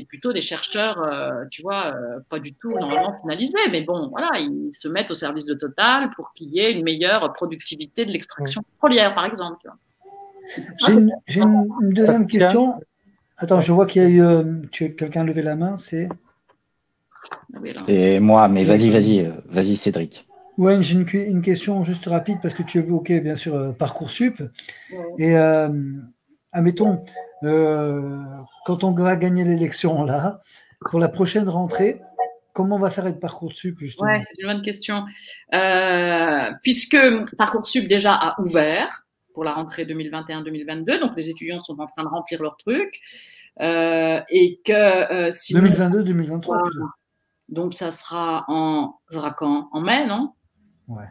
plutôt des chercheurs, tu vois, pas du tout normalement finalisés, mais bon, voilà, ils se mettent au service de Total pour qu'il y ait une meilleure productivité de l'extraction pétrolière, par exemple. J'ai une deuxième question. Attends, je vois qu'il y a eu quelqu'un a levé la main, c'est moi, mais vas-y Cédric. Ouais, j'ai une question juste rapide parce que tu évoquais bien sûr Parcoursup. Et admettons, quand on va gagner l'élection là, pour la prochaine rentrée, comment on va faire avec Parcoursup justement? Ouais, c'est une bonne question. Puisque Parcoursup déjà a ouvert pour la rentrée 2021-2022, donc les étudiants sont en train de remplir leur truc, et que sinon, 2022-2023 plutôt. Donc ça sera quand? En mai, non? Ouais.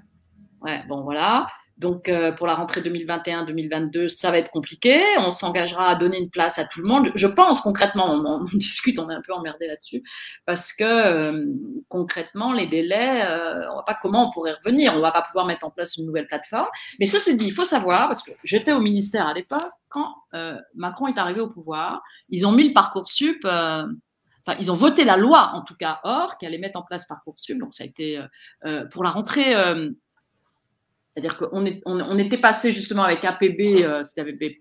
Ouais, bon voilà. Donc pour la rentrée 2021-2022, ça va être compliqué. On s'engagera à donner une place à tout le monde. Je pense concrètement, on discute, on est un peu emmerdé là-dessus, parce que concrètement, les délais, on voit pas comment on pourrait revenir. On va pas pouvoir mettre en place une nouvelle plateforme. Mais ceci dit, il faut savoir, parce que j'étais au ministère à l'époque, quand Macron est arrivé au pouvoir, ils ont mis le Parcoursup. Enfin, ils ont voté la loi, en tout cas, qui allait mettre en place Parcoursup. Donc, ça a été pour la rentrée. C'est-à-dire qu'on était passé justement avec APB,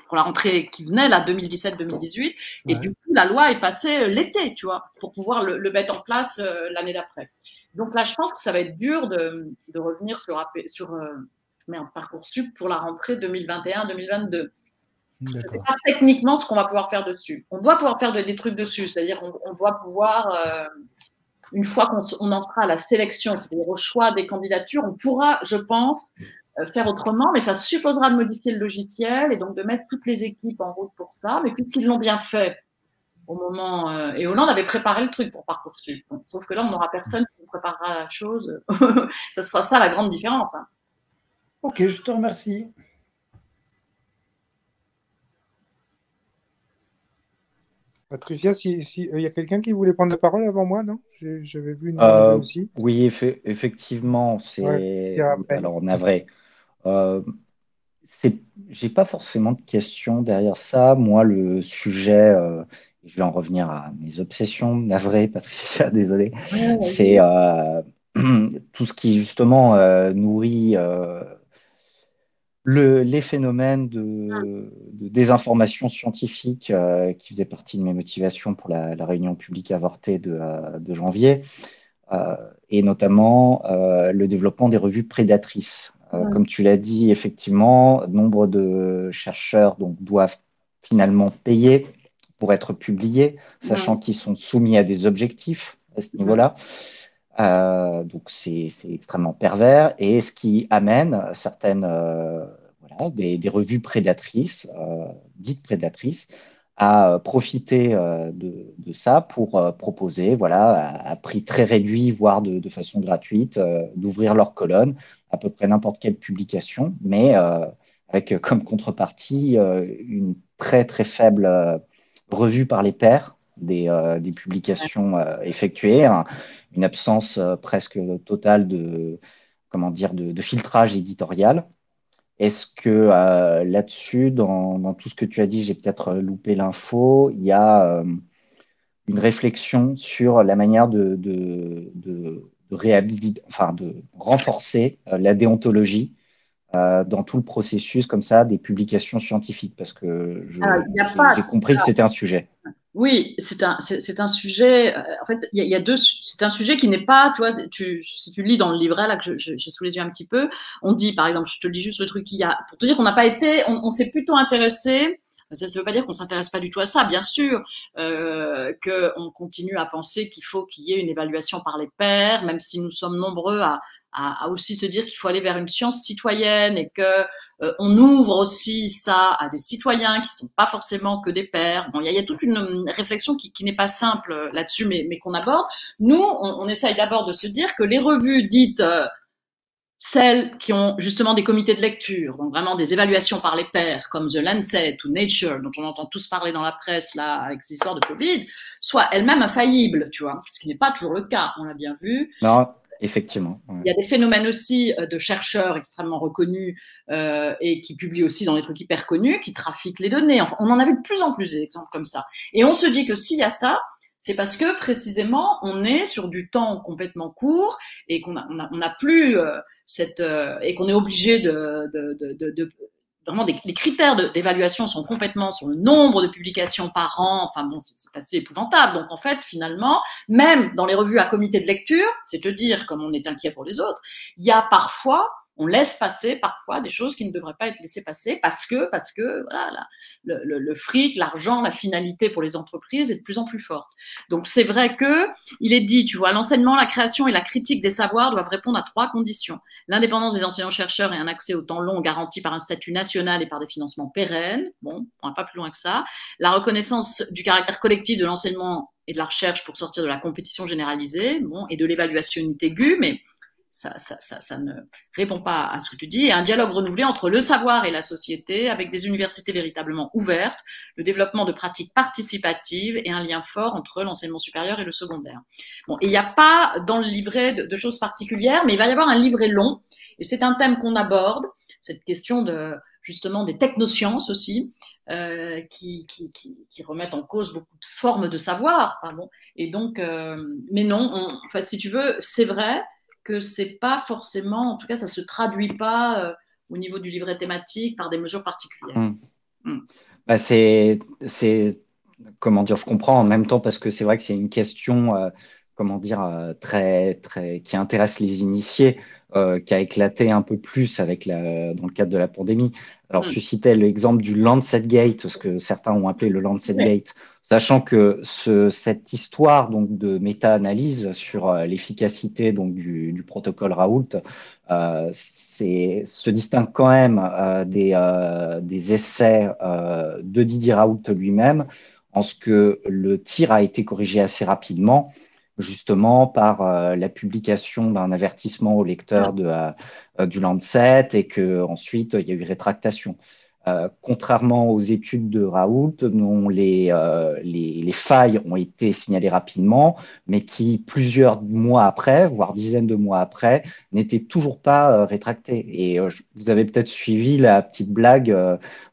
pour la rentrée qui venait, là, 2017-2018. Et du coup, la loi est passée l'été, tu vois, pour pouvoir le mettre en place l'année d'après. Donc là, je pense que ça va être dur de revenir sur Parcoursup pour la rentrée 2021-2022. Je ne sais pas techniquement ce qu'on va pouvoir faire dessus. On doit pouvoir faire des trucs dessus, c'est-à-dire on doit pouvoir, une fois qu'on en sera à la sélection, c'est-à-dire au choix des candidatures, on pourra, je pense, faire autrement, mais ça supposera de modifier le logiciel et donc de mettre toutes les équipes en route pour ça. Mais puisqu'ils l'ont bien fait, au moment. Et Hollande avait préparé le truc pour Parcoursup. Bon, sauf que là, on n'aura personne qui nous préparera la chose. Ça sera ça la grande différence. Hein. Ok, je te remercie. Patricia, y a quelqu'un qui voulait prendre la parole avant moi, non? J'avais vu une main aussi. Oui, effectivement, c'est. Alors, navré. J'ai pas forcément de questions derrière ça. Moi, le sujet, je vais en revenir à mes obsessions, navré, Patricia, désolé. C'est tout ce qui justement nourrit les phénomènes de désinformation scientifique qui faisaient partie de mes motivations pour la réunion publique avortée de janvier, et notamment le développement des revues prédatrices. Comme tu l'as dit, effectivement, nombre de chercheurs donc, doivent finalement payer pour être publiés, sachant qu'ils sont soumis à des objectifs à ce niveau-là. Donc c'est extrêmement pervers, et ce qui amène certaines des revues prédatrices, dites prédatrices, à profiter de ça pour proposer, à prix très réduit, voire de façon gratuite, d'ouvrir leurs colonnes, à peu près n'importe quelle publication, mais avec comme contrepartie une très très faible revue par les pairs des publications effectuées, une absence presque totale de filtrage éditorial. Est-ce que là-dessus, dans tout ce que tu as dit, j'ai peut-être loupé l'info, il y a une réflexion sur la manière de renforcer la déontologie dans tout le processus comme ça des publications scientifiques, parce que j'ai compris que c'était un sujet. Oui, c'est un sujet. En fait, il y a deux. C'est un sujet qui n'est pas, tu vois, si tu lis dans le livret là que j'ai sous les yeux un petit peu, on dit, par exemple, je te lis juste le truc qu'il y a pour te dire qu'on n'a pas été, on s'est plutôt intéressé. Ça ne veut pas dire qu'on s'intéresse pas du tout à ça, bien sûr, qu'on continue à penser qu'il faut qu'il y ait une évaluation par les pairs, même si nous sommes nombreux à aussi se dire qu'il faut aller vers une science citoyenne et que on ouvre aussi ça à des citoyens qui sont pas forcément que des pairs. Bon, il y a toute une réflexion qui n'est pas simple là-dessus, mais qu'on aborde. Nous, on essaye d'abord de se dire que les revues dites celles qui ont justement des comités de lecture, donc vraiment des évaluations par les pairs, comme The Lancet ou Nature, dont on entend tous parler dans la presse là avec ces histoires de Covid, soient elles-mêmes infaillibles, tu vois, ce qui n'est pas toujours le cas, on l'a bien vu. Non. Effectivement. Il y a des phénomènes aussi de chercheurs extrêmement reconnus et qui publient aussi dans des trucs hyper connus, qui trafiquent les données. Enfin, on en avait de plus en plus d'exemples comme ça. Et on se dit que s'il y a ça, c'est parce que précisément on est sur du temps complètement court et qu'on a plus et qu'on est obligé vraiment les critères d'évaluation sont complètement sur le nombre de publications par an. Enfin bon, c'est assez épouvantable. Donc en fait, finalement, même dans les revues à comité de lecture, c'est te dire comme on est inquiet pour les autres, il y a parfois, on laisse passer parfois des choses qui ne devraient pas être laissées passer parce que voilà, le fric, l'argent, la finalité pour les entreprises est de plus en plus forte. Donc c'est vrai que il est dit, tu vois, l'enseignement, la création et la critique des savoirs doivent répondre à 3 conditions. L'indépendance des enseignants-chercheurs et un accès au temps long garanti par un statut national et par des financements pérennes. Bon, on va pas plus loin que ça. La reconnaissance du caractère collectif de l'enseignement et de la recherche pour sortir de la compétition généralisée, bon, et de l'évaluationnité aiguë, mais ça ne répond pas à ce que tu dis, et un dialogue renouvelé entre le savoir et la société, avec des universités véritablement ouvertes, le développement de pratiques participatives et un lien fort entre l'enseignement supérieur et le secondaire. Bon, et il n'y a pas dans le livret de choses particulières, mais il va y avoir un livret long, et c'est un thème qu'on aborde, cette question justement des technosciences aussi, qui remettent en cause beaucoup de formes de savoir. Pardon. Et donc, mais non, en fait, si tu veux, c'est vrai que c'est pas forcément, en tout cas, ça se traduit pas au niveau du livret thématique par des mesures particulières. Bah, comment dire, je comprends en même temps parce que c'est vrai que c'est une question, comment dire, qui intéresse les initiés, qui a éclaté un peu plus dans le cadre de la pandémie. Alors, tu citais l'exemple du Lancet Gate, ce que certains ont appelé le Lancet Gate, sachant que cette histoire donc de méta-analyse sur l'efficacité donc du protocole Raoult se distingue quand même des essais de Didier Raoult lui-même, en ce que le tir a été corrigé assez rapidement, justement par la publication d'un avertissement au lecteur du Lancet et qu'ensuite il y a eu rétractation. Contrairement aux études de Raoult, dont les failles ont été signalées rapidement, mais qui, plusieurs mois après, voire dizaines de mois après, n'étaient toujours pas rétractées. Et vous avez peut-être suivi la petite blague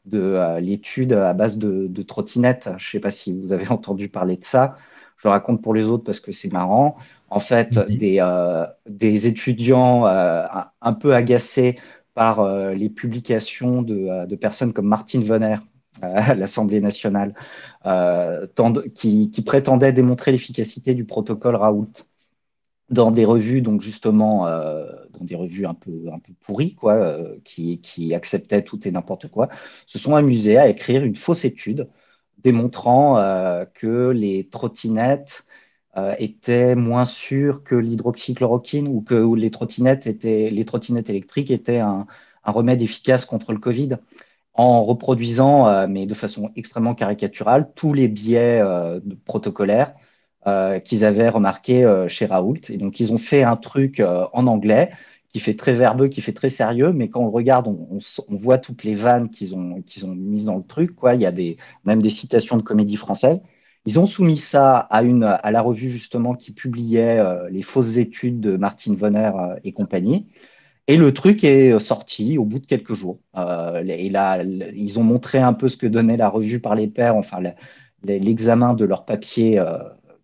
de l'étude à base de trottinettes. Je ne sais pas si vous avez entendu parler de ça. Je le raconte pour les autres parce que c'est marrant. En fait, des étudiants un peu agacés par les publications de personnes comme Martine Vonner à l'Assemblée nationale, qui prétendaient démontrer l'efficacité du protocole Raoult dans des revues, donc justement, dans des revues un peu pourries, quoi, qui acceptaient tout et n'importe quoi, se sont amusés à écrire une fausse étude démontrant que les trottinettes étaient moins sûres que l'hydroxychloroquine ou que les trottinettes électriques étaient un remède efficace contre le Covid, en reproduisant, mais de façon extrêmement caricaturale, tous les biais protocolaires qu'ils avaient remarqués chez Raoult. Et donc, ils ont fait un truc en anglais qui fait très verbeux, qui fait très sérieux, mais quand on regarde, on voit toutes les vannes qu'ils ont mises dans le truc, quoi. Il y a même des citations de comédie française. Ils ont soumis ça à la revue, justement, qui publiait les fausses études de Martine Vonner et compagnie. Et le truc est sorti au bout de quelques jours. Et là, ils ont montré un peu ce que donnait la revue par les pairs, enfin, l'examen de leur papier,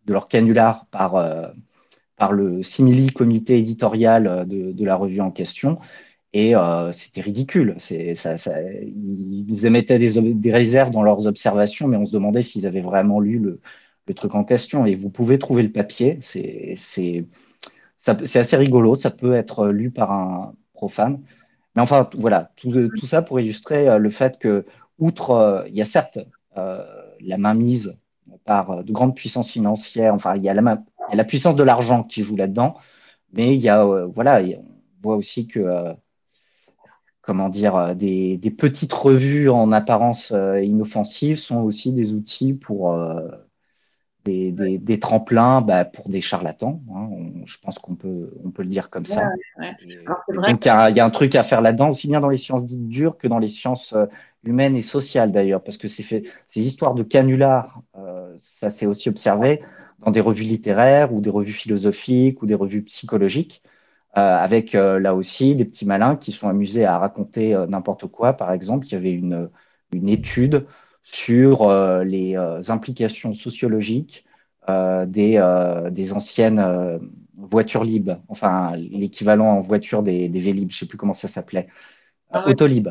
de leur canular par le simili comité éditorial de la revue en question. Et c'était ridicule. Ils émettaient des réserves dans leurs observations, mais on se demandait s'ils avaient vraiment lu le truc en question. Et vous pouvez trouver le papier. C'est assez rigolo. Ça peut être lu par un profane. Mais enfin, voilà, tout ça pour illustrer le fait que, outre, il y a certes la mainmise par de grandes puissances financières, enfin, il y a la puissance de l'argent qui joue là-dedans, mais il y a, voilà, on voit aussi que, comment dire, des petites revues en apparence inoffensives sont aussi des outils pour des tremplins pour des charlatans. Hein. Je pense qu'on peut le dire comme ça. Ouais. Donc, il y a un truc à faire là-dedans, aussi bien dans les sciences dites dures que dans les sciences humaines et sociales, d'ailleurs, parce que ces histoires de canulars, ça s'est aussi observé dans des revues littéraires ou des revues philosophiques ou des revues psychologiques, avec là aussi des petits malins qui sont amusés à raconter n'importe quoi. Par exemple, il y avait une étude sur les implications sociologiques des anciennes voitures libres, enfin l'équivalent en voiture des Vélib, je ne sais plus comment ça s'appelait. Autolib,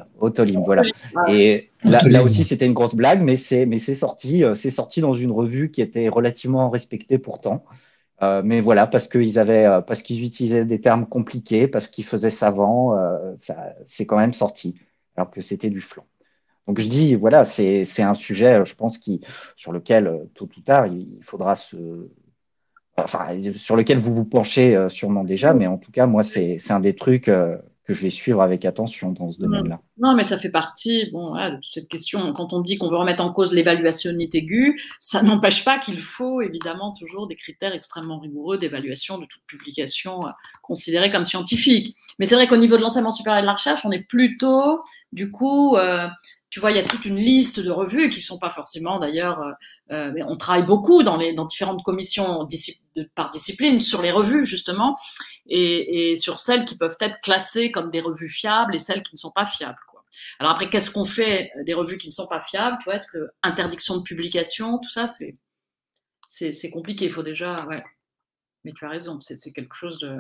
voilà. Et là aussi, c'était une grosse blague, mais c'est sorti dans une revue qui était relativement respectée pourtant. Mais voilà, parce qu'ils utilisaient des termes compliqués, parce qu'ils faisaient savant, c'est quand même sorti, alors que c'était du flan. Donc je dis, voilà, c'est un sujet, je pense, sur lequel, tôt ou tard, il faudra sur lequel vous vous penchez sûrement déjà, mais en tout cas, moi, c'est un des trucs que je vais suivre avec attention dans ce domaine-là. Non, mais ça fait partie de toute cette question. Quand on dit qu'on veut remettre en cause l'évaluationnite aiguë, ça n'empêche pas qu'il faut évidemment toujours des critères extrêmement rigoureux d'évaluation de toute publication considérée comme scientifique. Mais c'est vrai qu'au niveau de l'enseignement supérieur et de la recherche, on est plutôt, du coup, tu vois, il y a toute une liste de revues qui ne sont pas forcément d'ailleurs. Mais on travaille beaucoup dans différentes commissions par discipline sur les revues justement et sur celles qui peuvent être classées comme des revues fiables et celles qui ne sont pas fiables. Quoi. Alors après, qu'est-ce qu'on fait des revues qui ne sont pas fiables? Tu vois, est-ce que interdiction de publication, tout ça, c'est compliqué. Il faut déjà, ouais. Mais tu as raison, c'est quelque chose de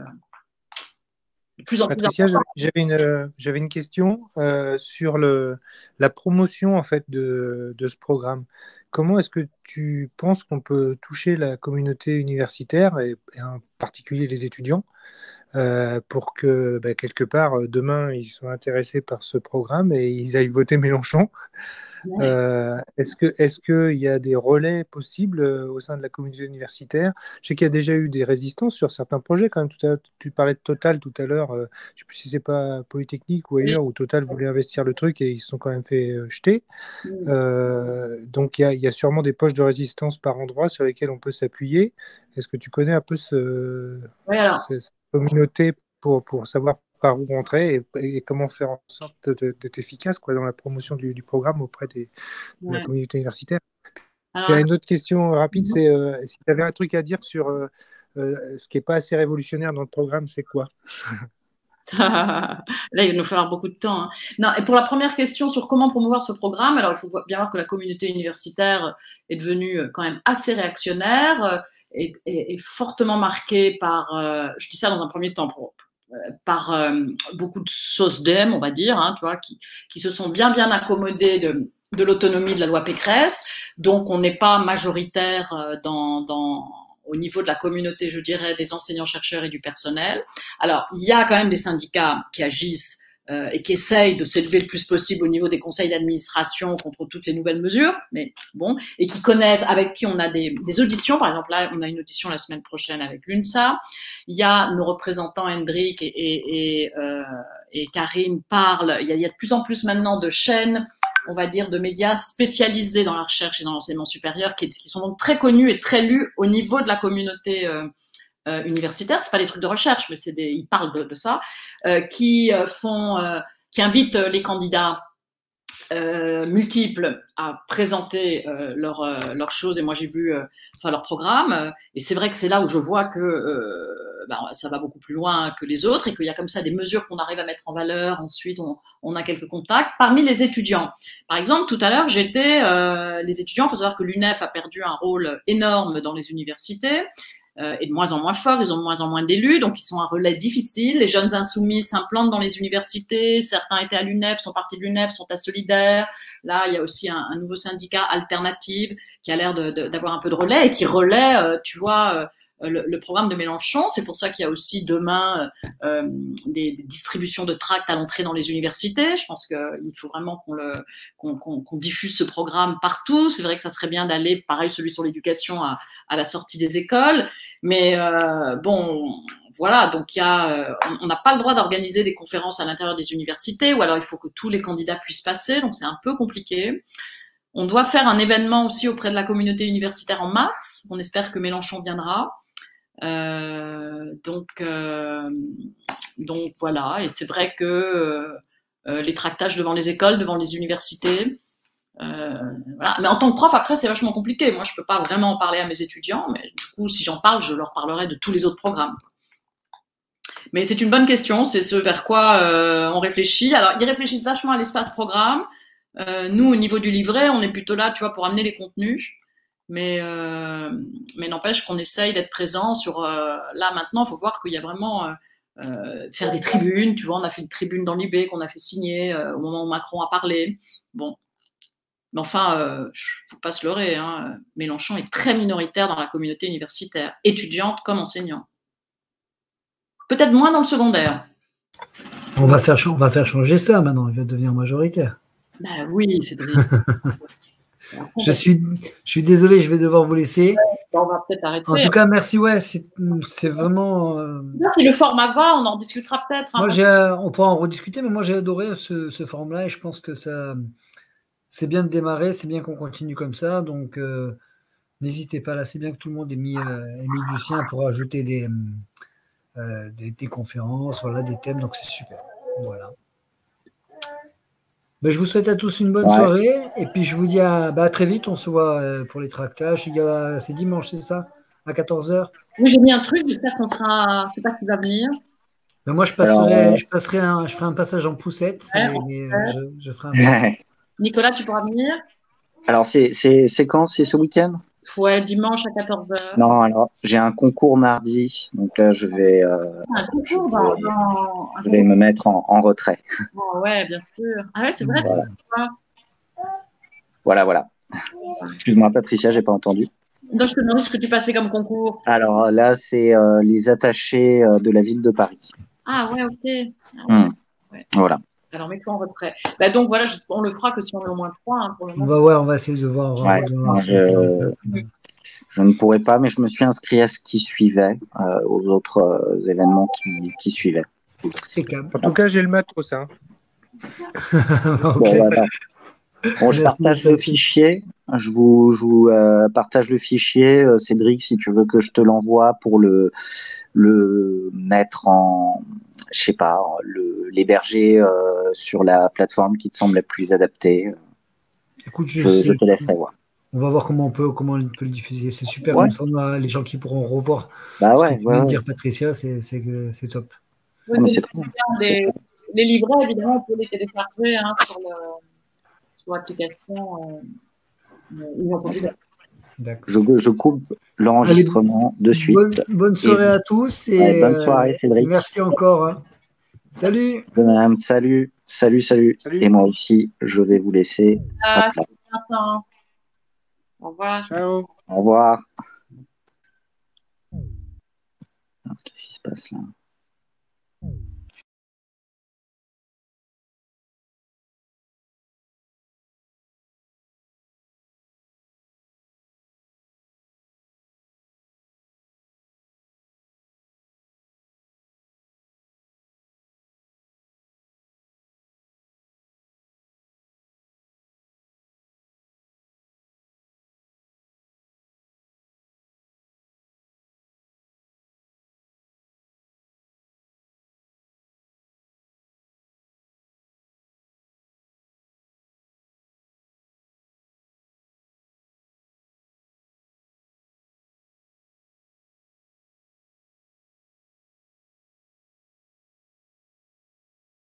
plus en plus Patricia, j'avais une question sur la promotion en fait de ce programme. Comment est-ce que tu penses qu'on peut toucher la communauté universitaire et en particulier les étudiants pour que quelque part demain ils soient intéressés par ce programme et ils aillent voter Mélenchon Est-ce qu'il y a des relais possibles au sein de la communauté universitaire? Je sais qu'il y a déjà eu des résistances sur certains projets quand même. Tu parlais de Total tout à l'heure. Je ne sais plus si c'est pas Polytechnique ou ailleurs, où Total voulait investir le truc et ils se sont quand même fait jeter. Donc il y a sûrement des poches de résistance par endroit sur lesquelles on peut s'appuyer. Est-ce que tu connais un peu cette communauté pour savoir par où rentrer et comment faire en sorte d'être efficace dans la promotion du programme auprès de la communauté universitaire? Il y a une autre question rapide, c'est si tu avais un truc à dire sur ce qui n'est pas assez révolutionnaire dans le programme, c'est quoi? Là, il va nous falloir beaucoup de temps. Non, et pour la première question sur comment promouvoir ce programme, alors il faut bien voir que la communauté universitaire est devenue quand même assez réactionnaire et fortement marquée par, je dis ça dans un premier temps, par beaucoup de SOSDEM, on va dire, tu vois, qui se sont bien accommodés de l'autonomie de la loi Pécresse. Donc, on n'est pas majoritaire au niveau de la communauté, je dirais, des enseignants-chercheurs et du personnel. Alors, il y a quand même des syndicats qui agissent et qui essayent de s'élever le plus possible au niveau des conseils d'administration contre toutes les nouvelles mesures, mais bon, et qui connaissent, avec qui on a des auditions. Par exemple, là, on a une audition la semaine prochaine avec l'UNSA. Il y a nos représentants Hendrik et Karine parlent. Il y a de plus en plus maintenant de chaînes, on va dire, de médias spécialisés dans la recherche et dans l'enseignement supérieur, qui sont donc très connus et très lus au niveau de la communauté universitaire. C'est pas des trucs de recherche, mais ils parlent de ça, qui invitent les candidats multiples à présenter leurs choses. Et moi, j'ai vu leur programme. Et c'est vrai que c'est là où je vois que ça va beaucoup plus loin que les autres et qu'il y a comme ça des mesures qu'on arrive à mettre en valeur. Ensuite, on a quelques contacts. Parmi les étudiants, par exemple, tout à l'heure, les étudiants, il faut savoir que l'UNEF a perdu un rôle énorme dans les universités. Et de moins en moins fort, ils ont de moins en moins d'élus, donc ils sont un relais difficile. Les jeunes insoumis s'implantent dans les universités, certains étaient à l'UNEF, sont partis de l'UNEF, sont à Solidaire. Là, il y a aussi un nouveau syndicat Alternative qui a l'air d'avoir un peu de relais et qui relaie, tu vois, le programme de Mélenchon. C'est pour ça qu'il y a aussi demain des distributions de tracts à l'entrée dans les universités. Je pense qu'il faut vraiment qu'on diffuse ce programme partout. C'est vrai que ça serait bien d'aller, pareil, celui sur l'éducation à la sortie des écoles. Mais bon, voilà, donc on n'a pas le droit d'organiser des conférences à l'intérieur des universités, ou alors il faut que tous les candidats puissent passer, donc c'est un peu compliqué. On doit faire un événement aussi auprès de la communauté universitaire en mars. On espère que Mélenchon viendra. Donc voilà, et c'est vrai que les tractages devant les écoles, devant les universités, voilà. Mais en tant que prof, après, c'est vachement compliqué. Moi, je peux pas vraiment en parler à mes étudiants, mais du coup, si j'en parle, je leur parlerai de tous les autres programmes. Mais c'est une bonne question, c'est ce vers quoi on réfléchit. Alors, ils réfléchissent vachement à l'espace programme. Nous, au niveau du livret, on est plutôt là, tu vois, pour amener les contenus. Mais n'empêche qu'on essaye d'être présent sur... là, maintenant, il faut voir qu'il y a vraiment... faire des tribunes, tu vois, on a fait une tribune dans l'IB qu'on a fait signer au moment où Macron a parlé. Bon. Mais enfin, faut pas se leurrer, hein. Mélenchon est très minoritaire dans la communauté universitaire, étudiante comme enseignant. Peut-être moins dans le secondaire. On va faire changer ça maintenant, il va devenir majoritaire. Ben oui, c'est vrai. Je suis désolé, je vais devoir vous laisser. On va peut-être arrêter. En tout cas, merci, ouais, c'est vraiment... Si le format va, on en discutera peut-être. Moi, on pourra en rediscuter, mais moi j'ai adoré ce format et je pense que c'est bien de démarrer, c'est bien qu'on continue comme ça, donc n'hésitez pas, là c'est bien que tout le monde ait mis du sien pour ajouter des conférences, voilà, des thèmes, donc c'est super. Voilà. Ben, je vous souhaite à tous une bonne soirée et puis je vous dis à très vite, on se voit pour les tractages. C'est dimanche, c'est ça, à 14h? Oui, j'ai mis un truc, j'espère qu'on sera... Je ne sais pas qui va venir. Ben, moi, je ferai un passage en poussette, mais je ferai un... Nicolas, tu pourras venir? Alors, c'est quand? C'est ce week-end? Ouais, dimanche à 14h. Non, alors, j'ai un concours mardi, donc là, je vais me mettre en retrait. Oh, ouais, bien sûr. Ah ouais, c'est vrai. Voilà. Excuse-moi, Patricia, j'ai pas entendu. Donc, je te demandais ce que tu passais comme concours. Alors là, c'est les attachés de la ville de Paris. Ah ouais, ok. Ouais. Voilà. Alors, mets-toi en retrait. Bah, donc, voilà, on le fera que si on est au moins 3. Hein, pour le moment. On va voir, on va essayer de voir. Je ne pourrais pas, mais je me suis inscrit à ce qui suivait, aux autres événements qui suivaient. En tout cas, j'ai le matos. Hein. Okay. Bon, je partage le fichier. Je vous partage le fichier. Cédric, si tu veux que je te l'envoie pour le mettre en, je sais pas, l'héberger sur la plateforme qui te semble la plus adaptée. Écoute, je te laisserai voir. On va voir comment on peut le diffuser. C'est super, comme ça on a les gens qui pourront revoir ce que tu viens de dire, Patricia, c'est top. Oui, mais c'est très bien. Les livrets, évidemment, on peut les télécharger hein, sur l'application. Je coupe l'enregistrement de suite. Bonne soirée à tous et bonne soirée, Cédric. Merci encore. Hein. Salut. Salut. Et moi aussi, je vais vous laisser. Vincent. Au revoir. Ciao. Au revoir. Qu'est-ce qui se passe là?